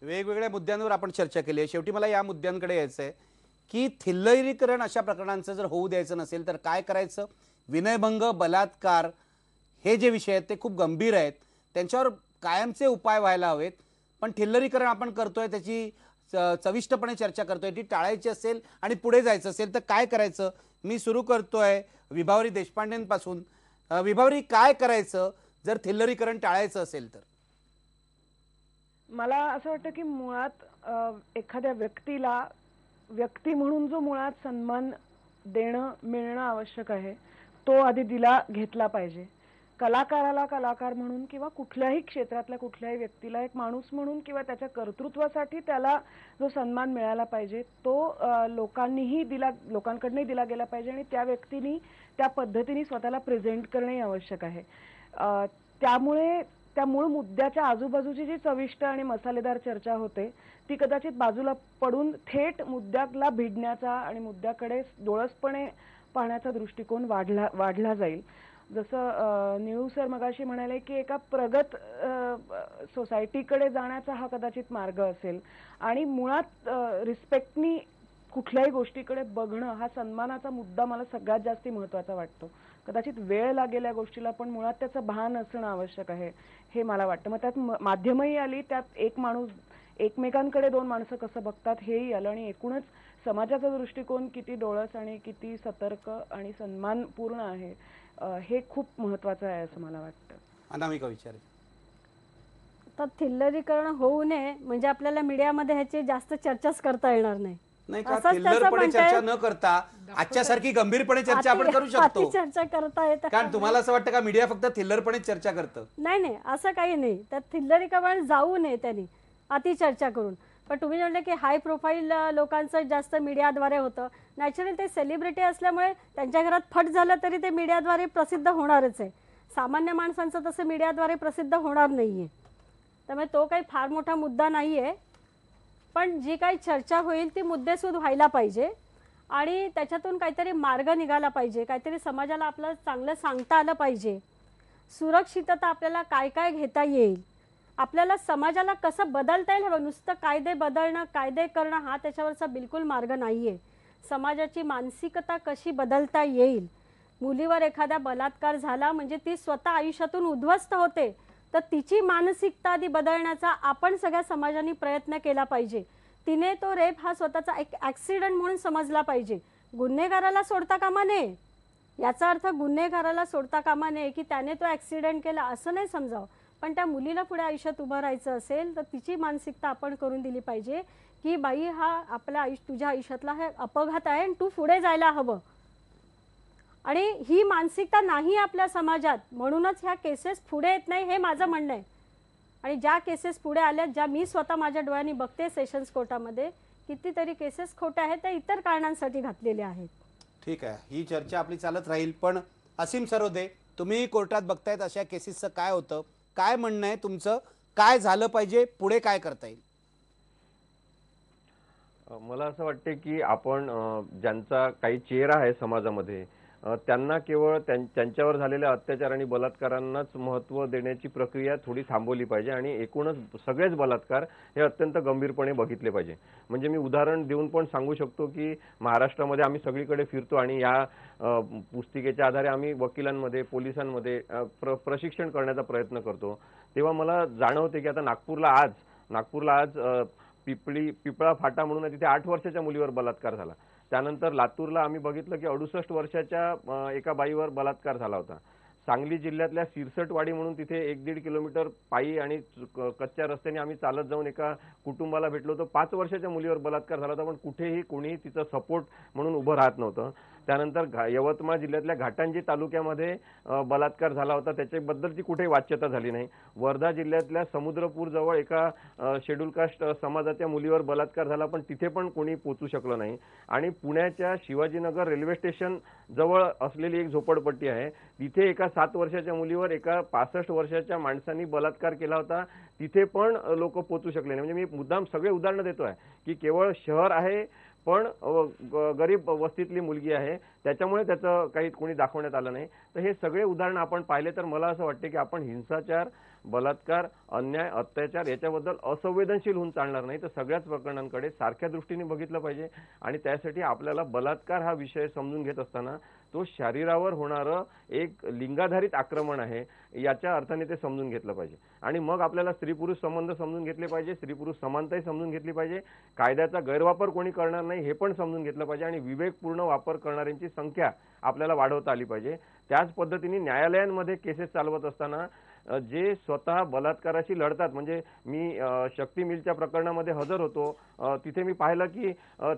वेगवेगळ्या मुद्द्यांवर आपण चर्चा केली आहे. शेवटी मला या मुद्द्यांकडे यायचं आहे की थिल्लरीकरण अशा प्रकरणांचं जर होऊ द्यायचं नसेल तर काय करायचं. विनयभंग, बलात्कार हे जे विषय आहेत ते खूप गंभीर आहेत, त्यांच्यावर कायमचे उपाय व्हायला हवेत. पण थिल्लरीकरण आपण करतोय, त्याची चविष्टपणे चर्चा करतोय, ती टाळायची असेल आणि पुढे जायचं असेल तर काय करायचं. मी सुरू करतोय विभावरी देशपांडेंपासून. विभावरी, काय करायचं जर थिल्लरीकरण टाळायचं असेल तर? मला असं वाटतं की मुळात एखाद्या व्यक्तीला व्यक्ती म्हणून जो मुळात सन्मान देणं मिळणं आवश्यक आहे तो आधी दिला घेतला पाहिजे. कलाकाराला कलाकार म्हणून किंवा कुठल्याही क्षेत्रातल्या कुठल्याही व्यक्तीला एक माणूस म्हणून किंवा त्याच्या कर्तृत्वासाठी त्याला जो सन्मान मिळाला पाहिजे तो लोकांकडनंही दिला गेला पाहिजे आणि त्या व्यक्तीनी त्या पद्धतीने स्वतःला प्रेझेंट करणंही आवश्यक आहे. त्यामुळे त्या मूळ मुद्द्याच्या आजूबाजूची जी चविष्ट आणि मसालेदार चर्चा होते ती कदाचित बाजूला पडून थेट मुद्द्याला भिडण्याचा आणि मुद्द्याकडे डोळसपणे पाहण्याचा दृष्टिकोन वाढला जाईल. जसं निळू सर मगाशी म्हणाले की एका प्रगत सोसायटीकडे जाण्याचा हा कदाचित मार्ग असेल आणि मुळात रिस्पेक्टनी कुठल्याही गोष्टीकडे बघणं हा सन्मानाचा मुद्दा मला सगळ्यात जास्त महत्त्वाचा वाटतो. कदाचित वेळ लागेल या गोष्टीला पण मुळात त्याचं भान असणं आवश्यक आहे हे मला वाटतं. मग त्यात माध्यमही आली, त्यात एक माणूस एकमेकांकडे दोन माणसं कसं बघतात हेही आलं आणि एकूणच समाजाचा दृष्टिकोन किती डोळस आणि किती सतर्क आणि सन्मानपूर्ण आहे हे खूप महत्त्वाचं आहे असं मला वाटतं. अनामिका विचारे. तर थिल्लरीकरण होऊ नये म्हणजे आपल्याला मीडियामध्ये ह्याची जास्त चर्चाच करता येणार नाही. नाही का, थिल्लरपणे चर्चा न करता आजच्यासारखी गंभीरपणे चर्चा आपण करू शकतो. चर्चा करता येतं कारण तुम्हाला असं वाटतं का मीडिया फक्त थिल्लरपणे चर्चा करतं? नाही, असं काही नाही. त्यात थिल्लरीकरण जाऊ नये त्यांनी अति चर्चा करून. पण तुम्ही म्हणले की हाय प्रोफाईल लोकांचं जास्त मीडियाद्वारे होतं. नॅचरली ते सेलिब्रिटी असल्यामुळे त्यांच्या घरात फट झालं तरी ते मीडियाद्वारे प्रसिद्ध होणारच आहे. सामान्य माणसांचं तसं मीडियाद्वारे प्रसिद्ध होणार नाहीये. त्यामुळे तो काही फार मोठा मुद्दा नाहीये. पण जी काही चर्चा होईल ती मुद्देसूद व्हायला पाहिजे आणि त्याच्यातून काहीतरी मार्ग निघाला पाहिजे, काहीतरी समाजाला आपलं चांगलं सांगता आलं पाहिजे. सुरक्षितता आपल्याला काय काय घेता येईल, आपल्याला समाजाला कसं बदलता येईल हवं. नुसतं कायदे बदलणं, कायदे करणं हा त्याच्यावरचा बिलकुल मार्ग नाहीये. समाजाची मानसिकता कशी बदलता येईल. मुलीवर एखादा बलात्कार झाला म्हणजे ती स्वतः आयुष्यातून उद्ध्वस्त होते, तर तिची मानसिकता आधी बदलण्याचा आपण सगळ्या समाजाने प्रयत्न केला पाहिजे. तिने तो रेप हा स्वतःचा एक ॲक्सिडेंट म्हणून समजला पाहिजे. गुन्हेगाराला सोडता कामा नये. याचा अर्थ गुन्हेगाराला सोडता कामा नये की त्याने तो ॲक्सिडेंट केला असं नाही समजावं. पण त्या मुलीला पुढे आयुष्यात उभं राहायचं असेल तर तिची मानसिकता आपण करून दिली पाहिजे की बाई हा आपल्या तुझ्या आयुष्यातला हा अपघात आहे आणि तू पुढे जायला हवं. आणि ही मानसिकता नाही आपल्या समाजात, म्हणूनच ह्या केसेस पुढे येत नाही हे माझं म्हणणं आहे. आणि ज्या केसेस पुढे आल्या, ज्या मी स्वतः माझ्या डोळ्यांनी बघते सेशन्स कोर्टामध्ये, कितीतरी केसेस खोट्या आहेत त्या इतर कारणांसाठी घातलेल्या आहेत. ठीक आहे, ही चर्चा आपली चालत राहील. पण असीम सरोदे, तुम्ही कोर्टात बघतायत अशा केसेसचं काय होतं, काय म्हणणं आहे तुमचं, काय झालं पाहिजे, पुढे काय करता येईल? मला असं वाटते की आपण ज्यांचा काही चेहरा आहे समाजामध्ये त्यांना केवळ त्यांच्यावर झालेल्या अत्याचार आणि बलात्कारांनाच महत्त्व देण्याची प्रक्रिया थोडी थांबवली पाहिजे आणि एकूणच सगळेच बलात्कार हे अत्यंत गंभीरपणे बघितले पाहिजे. म्हणजे मी उदाहरण देऊन पण सांगू शकतो की महाराष्ट्रामध्ये आम्ही सगळीकडे फिरतो आणि या पुस्तिकेच्या आधारे आम्ही वकिलांमध्ये, पोलिसांमध्ये प्रशिक्षण करण्याचा प्रयत्न करतो. तेव्हा मला जाणवते की आता नागपूरला आज पिपळा फाटा म्हणून तिथे 8 वर्षाच्या मुलीवर बलात्कार झाला. त्यानंतर लातूरला आम्ही बघितलं की 68 वर्षाच्या एका बाईवर बलात्कार झाला होता. सांगली जिल्ह्यातल्या सिरसटवाडी म्हणून तिथे 1-1.5 किलोमीटर पायी आणि कच्च्या रस्त्याने आम्ही चालत जाऊन एका कुटुंबाला भेटलो होतो. 5 वर्षाच्या मुलीवर बलात्कार झाला होता, पण कुठेही कोणी तिचं सपोर्ट म्हणून उभं राहत नव्हतं. त्यानंतर यवतमाळ जिल्ह्यातल्या घाटंजी तालुक्यामध्ये बलात्कार झाला होता, त्याच्याबद्दलची कुठेही वाच्यता झाली नाही. वर्धा जिल्ह्यातल्या समुद्रपूर जवळ एका शेड्यूल कास्ट समाजाच्या मुलीवर बलात्कार झाला, पण तिथे पण कोणी पोहोचू शकलं नाही. आणि पुण्याच्या शिवाजीनगर रेल्वे स्टेशन जवळ असलेली एक झोपडपट्टी आहे, तिथे एका 7 वर्षाच्या मुलीवर एका 65 वर्षाच्या माणसांनी बलात्कार केला होता, तिथे पण लोक पोहोचू शकले नाही. म्हणजे मी मुद्दाम सगळे उदाहरणं देतोय की केवळ शहर आहे पण गरीब वस्तीतली मुलगी आहे, त्याच्यामुळे त्याचं काही कोणी दाखवण्यात आलं नाही. तर हे सगळे उदाहरण आपण पाहिले तर मला असं वाटते की आपण हिंसाचार, बलात्कार, अन्याय, अत्याचार याच्याबद्दल असंवेदनशील होऊन चालणार नाही, तर सगळ्याच प्रकरणांकडे सारख्या दृष्टीने बघितलं पाहिजे. आणि त्यासाठी आपल्याला बलात्कार हा विषय समजून घेत असताना तो शरीरावर होणारं एक लिंगाधारित आक्रमण आहे याच्या अर्थाने ते समजून घेतलं पाहिजे. आणि मग आपल्याला स्त्री पुरुष संबंध समजून घेतले पाहिजे, स्त्री पुरुष समानताही समजून घेतली पाहिजे, कायद्याचा गैरवापर कोणी करणार नाही हे पण समजून घेतलं पाहिजे, आणि विवेकपूर्ण वापर करणाऱ्यांची संख्या आपल्याला वाढवता आली पाहिजे. त्याच पद्धतीने न्यायालयांमध्ये केसेस चालवत असताना जे स्वतः बलात्काराशी लढतात, म्हणजे मी शक्ती मिलच्या प्रकरणामध्ये हजर होतो, तिथे मी पाहिलं की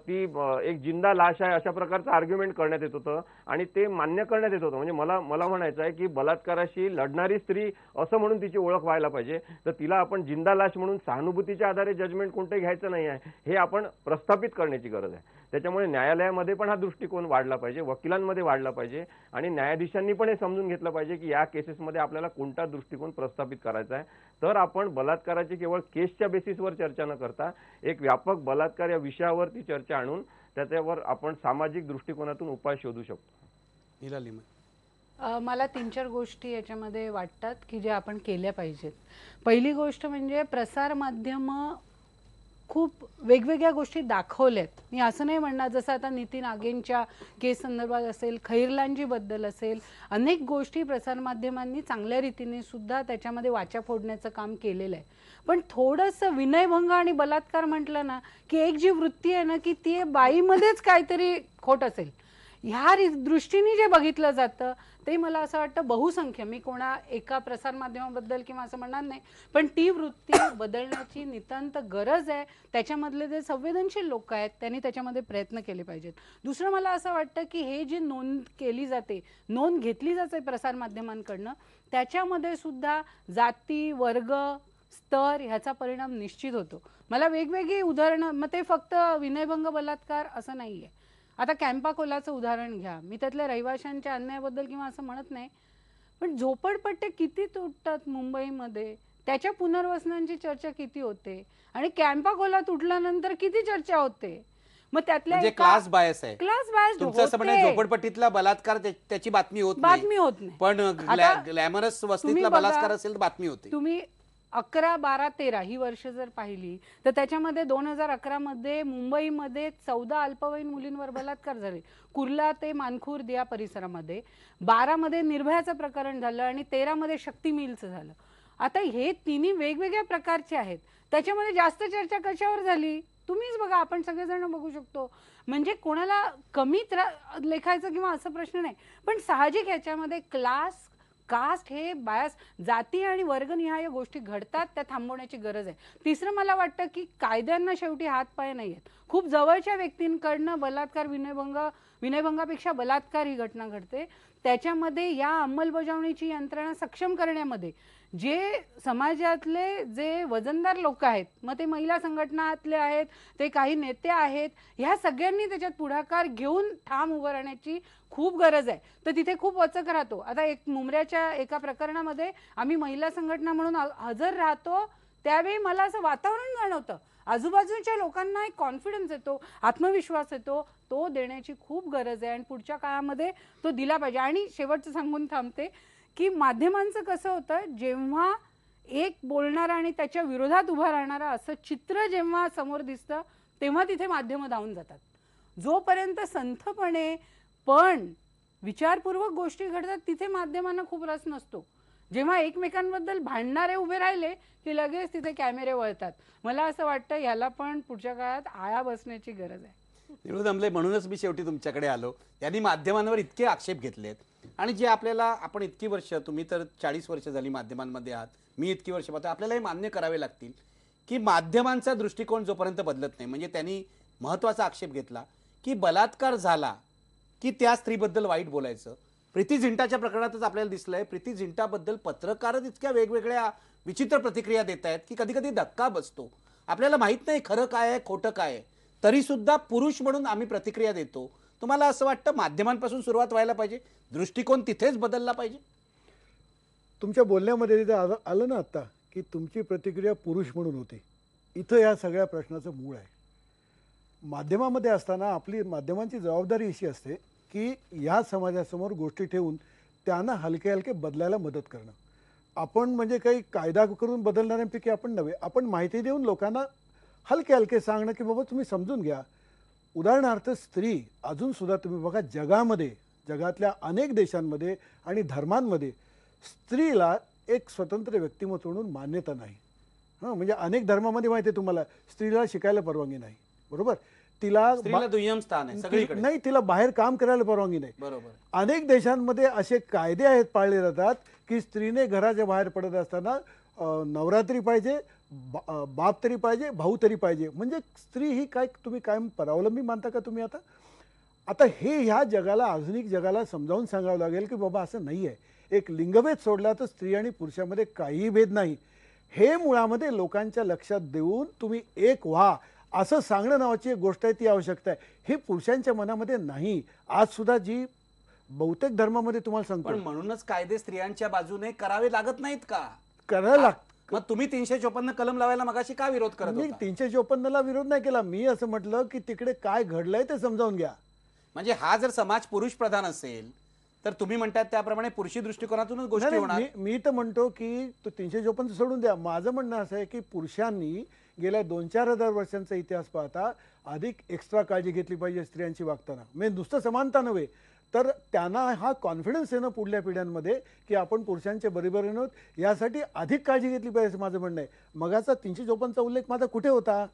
ती एक जिंदा लाश आहे अशा प्रकारचं आर्ग्युमेंट करण्यात येत होतं आणि ते मान्य करण्यात येत होतं. म्हणजे मला म्हणायचं आहे की बलात्काराशी लढणारी स्त्री असं म्हणून तिची ओळख व्हायला पाहिजे, तर तिला आपण जिंदा लाश म्हणून सहानुभूतीच्या आधारे जजमेंट कोणते घ्यायचं नाही आहे, हे आपण प्रस्थापित करण्याची गरज आहे. त्याच्यामुळे न्यायालयामध्ये पण हा दृष्टिकोन वाढला पाहिजे, वकिलांमध्ये वाढला पाहिजे, आणि न्यायाधीशांनी पण हे समजून घेतलं पाहिजे की या केसेसमध्ये आपल्याला कोणता दृष्टिकोन प्रस्थापित करायचा आहे. तर आपण बलात्काराची केवळ केसच्या बेसिसवर चर्चा न करता एक व्यापक बलात्कार या विषयावरती चर्चा आणून त्याच्यावर आपण सामाजिक दृष्टिकोनातून उपाय शोधू शकतो. मला 3-4 गोष्टी याच्यामध्ये वाटतात की जे आपण केल्या पाहिजेत. पहिली गोष्ट म्हणजे प्रसार माध्यम खूप वेगवेगळ्या गोष्टी दाखवल्यात. मी असं नाही म्हणणार, जसं आता नितीन आगेंच्या केस संदर्भात असेल, खैरलांजी बद्दल असेल, अनेक गोष्टी प्रसारमाध्यमांनी चांगल्या रीतीने सुद्धा त्याच्यामध्ये वाचा फोडण्याचं काम केलेलं आहे. पण थोडंसं विनयभंग आणि बलात्कार म्हटलं ना की एक जी वृत्ती आहे ना की ती बाईमध्येच काहीतरी खोट असेल ह्या दृष्टीने जे बघितलं जातं ते मला असं वाटतं बहुसंख्य, मी कोणा एका प्रसार माध्यमाबद्दल किंवा असं म्हणणार नाही, पण ती वृत्ती बदलण्याची नितांत गरज आहे. त्याच्यामधले जे संवेदनशील लोक आहेत त्यांनी त्याच्यामध्ये प्रयत्न केले पाहिजेत. दुसरं मला असं वाटतं की हे जी नोंद केली जाते, नोंद घेतली जाते प्रसार माध्यमांकडनं, त्याच्यामध्ये सुद्धा जाती, वर्ग, स्तर ह्याचा परिणाम निश्चित होतो. मला वेगवेगळी उदाहरणं, मग ते फक्त विनयभंग बलात्कार असं नाहीये. आता कॅम्पा कोलाचं उदाहरण घ्या, मी त्यातल्या रहिवाशांच्या अन्यायाबद्दल किंवा असं म्हणत नाही, पण झोपडपट्टे किती तुटतात मुंबईमध्ये, त्याच्या पुनर्वसनांची चर्चा किती होते, आणि कॅम्पा कोला तुटल्यानंतर किती चर्चा होते. मग त्यातल्या म्हणजे क्लास बायस आहे, क्लास बायस तुमचं असं म्हणणं झोपडपट्टीतला बलात्कार त्याची बातमी होत नाही, पण ग्लॅमरस वस्तीतला बलात्कार असेल तर बातमी होते. तुम्ही 11, 12, 13 ही वर्ष जर पाहिली तर त्याच्यामध्ये 2011 मध्ये मुंबईमध्ये 14 अल्पवयीन मुलींवर बलात्कार झाले, कुर्ला ते मानखुर्द या परिसरामध्ये. 12 मध्ये निर्भयाचं प्रकरण झालं आणि 13 मध्ये शक्ती मिलचं झालं. आता हे तिन्ही वेगवेगळ्या प्रकारचे आहेत. त्याच्यामध्ये जास्त चर्चा कशावर झाली तुम्हीच बघा, आपण सगळेजण बघू शकतो. म्हणजे कोणाला कमी लेखायचं किंवा असं प्रश्न नाही, पण साहजिक ह्याच्यामध्ये क्लास, कास्ट हे बायस, जाती आणि वर्गनिहाय गोष्टी घडतात, त्या थांबवण्याची गरज आहे. तिसरं मला वाटतं की कायद्यांना शेवटी हात पाय नाही आहेत. खूप जवळच्या व्यक्तींकडनं बलात्कार, विनयभंगापेक्षा बलात्कार ही घटना घडते. त्याच्यामध्ये या अंमलबजावणीची यंत्रणा सक्षम करण्यामध्ये जे समाजातले जे वजनदार लोक आहेत, मग ते महिला संघटनातले आहेत, ते काही नेते आहेत, ह्या सगळ्यांनी त्याच्यात पुढाकार घेऊन ठाम उभं राहण्याची खूप गरज आहे. तर तिथे खूप वचक राहतो. आता एक मुंबऱ्याच्या एका प्रकरणामध्ये आम्ही महिला संघटना म्हणून हजर राहतो, त्यावेळी मला असं वातावरण जाणवतं, आजूबाजूच्या लोकांना एक कॉन्फिडन्स येतो, आत्मविश्वास येतो, तो देण्याची खूप गरज आहे आणि पुढच्या काळामध्ये तो दिला पाहिजे. आणि शेवटचं सांगून थांबते की माध्यमांचं कसं होतं, जेव्हा एक बोलणारा आणि त्याच्या विरोधात उभा राहणारा असं चित्र जेव्हा समोर दिसतं तेव्हा तिथे माध्यमं धावून जातात. जोपर्यंत संथपणे पण विचारपूर्वक गोष्टी घडतात तिथे माध्यमांना खूप रस नसतो. जेव्हा एकमेकांबद्दल भांडणारे उभे राहिले की लगेच तिथे कॅमेरे वळतात. मला असं वाटतं याला पण पुढच्या काळात आळा बसण्याची गरज आहे. निळू दामले, म्हणूनच मी शेवटी तुमच्याकडे आलो. यांनी माध्यमांवर इतके आक्षेप घेतलेत, आणि जे आपल्याला आपण इतकी वर्ष, तुम्ही तर 40 वर्ष झाली माध्यमांमध्ये आहात, मी इतकी वर्ष पाहतो, आपल्याला हे मान्य करावे लागतील की माध्यमांचा दृष्टिकोन जोपर्यंत बदलत नाही, म्हणजे त्यांनी महत्त्वाचा आक्षेप घेतला की बलात्कार झाला की त्या स्त्रीबद्दल वाईट बोलायचं. प्रीती झिंटाच्या प्रकरणातच आपल्याला दिसलंय, प्रीती झिंटाबद्दल पत्रकारच इतक्या वेगवेगळ्या विचित्र प्रतिक्रिया देत आहेत की कधी कधी धक्का बसतो. आपल्याला माहित नाही खरं काय आहे खोटं काय आहे, तरी सुद्धा पुरुष म्हणून आम्ही प्रतिक्रिया देतो. तुम्हाला असं वाटतं माध्यमांपासून सुरुवात व्हायला पाहिजे, दृष्टिकोन तिथेच बदलला पाहिजे? तुमच्या बोलण्यामध्ये तिथे आलं ना आता की तुमची प्रतिक्रिया पुरुष म्हणून होती. इथं या सगळ्या प्रश्नाचं मूळ आहे. माध्यमामध्ये असताना आपली माध्यमांची जबाबदारी अशी असते की या समाजासमोर गोष्टी ठेवून त्यांना हलके हलके बदलायला मदत करणं. आपण म्हणजे काही कायदा करून बदलणाऱ्यांपैकी आपण नव्हे, आपण माहिती देऊन लोकांना हलके हलके सांगणं की बाबा तुम्ही समजून घ्या. उदाहरणार्थ स्त्री अजून सुद्धा तुम्ही बघा, जगामध्ये, जगातल्या अनेक देशांमध्ये आणि धर्मांमध्ये स्त्रीला एक स्वतंत्र व्यक्तिमत्व म्हणून मान्यता नाही. म्हणजे अनेक धर्मामध्ये माहिती आहे तुम्हाला, स्त्रीला शिकायला परवानगी नाही, बरोबर, तिला स्त्रीला दुय्यम स्थान आहे सगळीकडे, नाही, तिला बाहेर काम करायला परवानगी नाही. बरोबर. अनेक देशांमध्ये असे कायदे आहेत पाळले जातात की स्त्रीने घराच्या बाहेर पडत असताना नवरा तरी पाहिजे, बाप तरी पाहिजे, भाऊ तरी पाहिजे. म्हणजे स्त्री ही काय तुम्ही कायम परावलंबी मानता का तुम्ही? आता हे ह्या जगाला, आधुनिक जगाला समजावून सांगावं लागेल की बाबा असं नाही आहे. एक लिंगभेद सोडला तर स्त्री आणि पुरुषामध्ये काहीही भेद नाही. हे मुळामध्ये लोकांच्या लक्षात देऊन तुम्ही एक व्हा असं सांगणं नावाची एक गोष्ट आहे, ती आवश्यकता आहे. हे पुरुषांच्या मनामध्ये नाही. आज सुद्धा जी बहुतेक धर्मामध्ये तुम्हाला पण सांगतो, म्हणूनच कायदे स्त्रियांच्या बाजूने करावे लागत नाहीत का? करायला लागतं. मग तुम्ही 354 कलम लावायला मगाशी का विरोध करत मी होता? 354ला विरोध नाही केला. मी असं म्हटलं की तिकडे काय घडलंय ते समजावून घ्या. म्हणजे हा जर समाज पुरुष प्रधान असेल तर तुम्ही म्हणतात त्याप्रमाणे पुरुषी दृष्टिकोनातूनच गोष्टी नाही, होणार. मी तर म्हणतो की तो 354 सोडून द्या. माझं म्हणणं असं आहे की पुरुषांनी गेल्या 2-4 हजार वर्षांचा इतिहास पाहता अधिक एक्स्ट्रा काळजी घेतली पाहिजे स्त्रियांची वागताना. म्हणजे नुसतं समानता नव्हे, तर त्यांना हा कॉन्फिडन्स येणं पुढल्या पिढ्यांमध्ये की आपण पुरुषांच्या बरोबरीने आहोत, यासाठी अधिक काळजी घेतली पाहिजे असं माझं म्हणणं आहे. मगाचा 354चा उल्लेख माझा कुठे होता?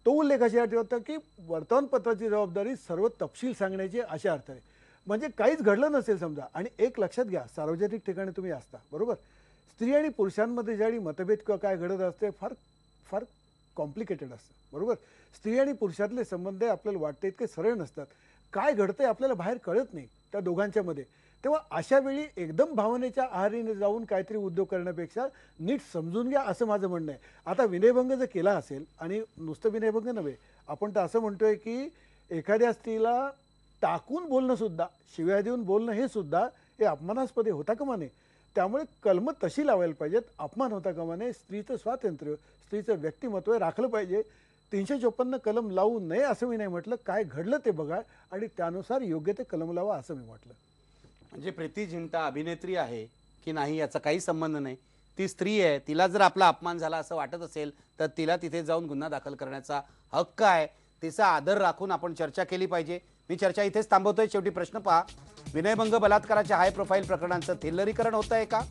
तो उल्लेख अशासाठी होता की वर्तमानपत्राची जबाबदारी सर्व तपशील सांगण्याची, अशा अर्थाने. म्हणजे काहीच घडलं नसेल समजा, आणि एक लक्षात घ्या, सार्वजनिक ठिकाणी तुम्ही असता, बरोबर, स्त्री आणि पुरुषांमध्ये ज्यावेळी मतभेद किंवा काय घडत असते फार फार कॉम्प्लिकेटेड असतं, बरोबर. स्त्री आणि पुरुषातले संबंध आपल्याला वाटते इतके सरळ नसतात. काय घडतंय आपल्याला बाहेर कळत नाही त्या दोघांच्या मध्ये. तेव्हा अशा वेळी एकदम भावनेच्या आहारीने जाऊन काहीतरी उद्योग करण्यापेक्षा नीट समजून घ्या असं माझं म्हणणं आहे. आता विनयभंग जर केला असेल, आणि नुसतं विनयभंग नव्हे, आपण तर असं म्हणतोय की एखाद्या स्त्रीला टाकून बोलणं सुद्धा, शिव्या देऊन बोलणं हे सुद्धा हे अपमानास्पद होता कामा नये. त्यामुळे कलम तशी लावायला पाहिजेत, अपमान होता कामा नये. स्त्रीचं स्वातंत्र्य, स्त्रीचं व्यक्तिमत्व राखलं पाहिजे. 354 कलम लावू नये असं मी नाही म्हटलं. काय घडलं ते बघा आणि त्यानुसार योग्य ते कलम लावा असं मी म्हटलं. म्हणजे प्रीती झिंटा अभिनेत्री आहे की नाही याचा काही संबंध नाही, ती स्त्री आहे. तिला जर आपला अपमान झाला असं वाटत असेल तर तिला तिथे जाऊन गुन्हा दाखल करण्याचा हक्क आहे. तिचा आदर राखून आपण चर्चा केली पाहिजे. मी चर्चा इथेच थांबवतोय. शेवटी प्रश्न पहा, विनयभंग बलात्काराच्या हाय प्रोफाईल प्रकरणांचं थिल्लरीकरण होत आहे का?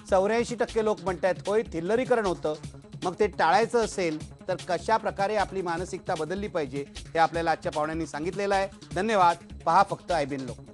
84% लोक म्हणतात होय थिल्लरीकरण होतं. मग ते टाळायचं असेल तर कशा प्रकारे आपली मानसिकता बदलली पाहिजे हे आपल्याला आजच्या पाहुण्यांनी सांगितलेलं आहे. धन्यवाद. पहा फक्त IBN लोकमत.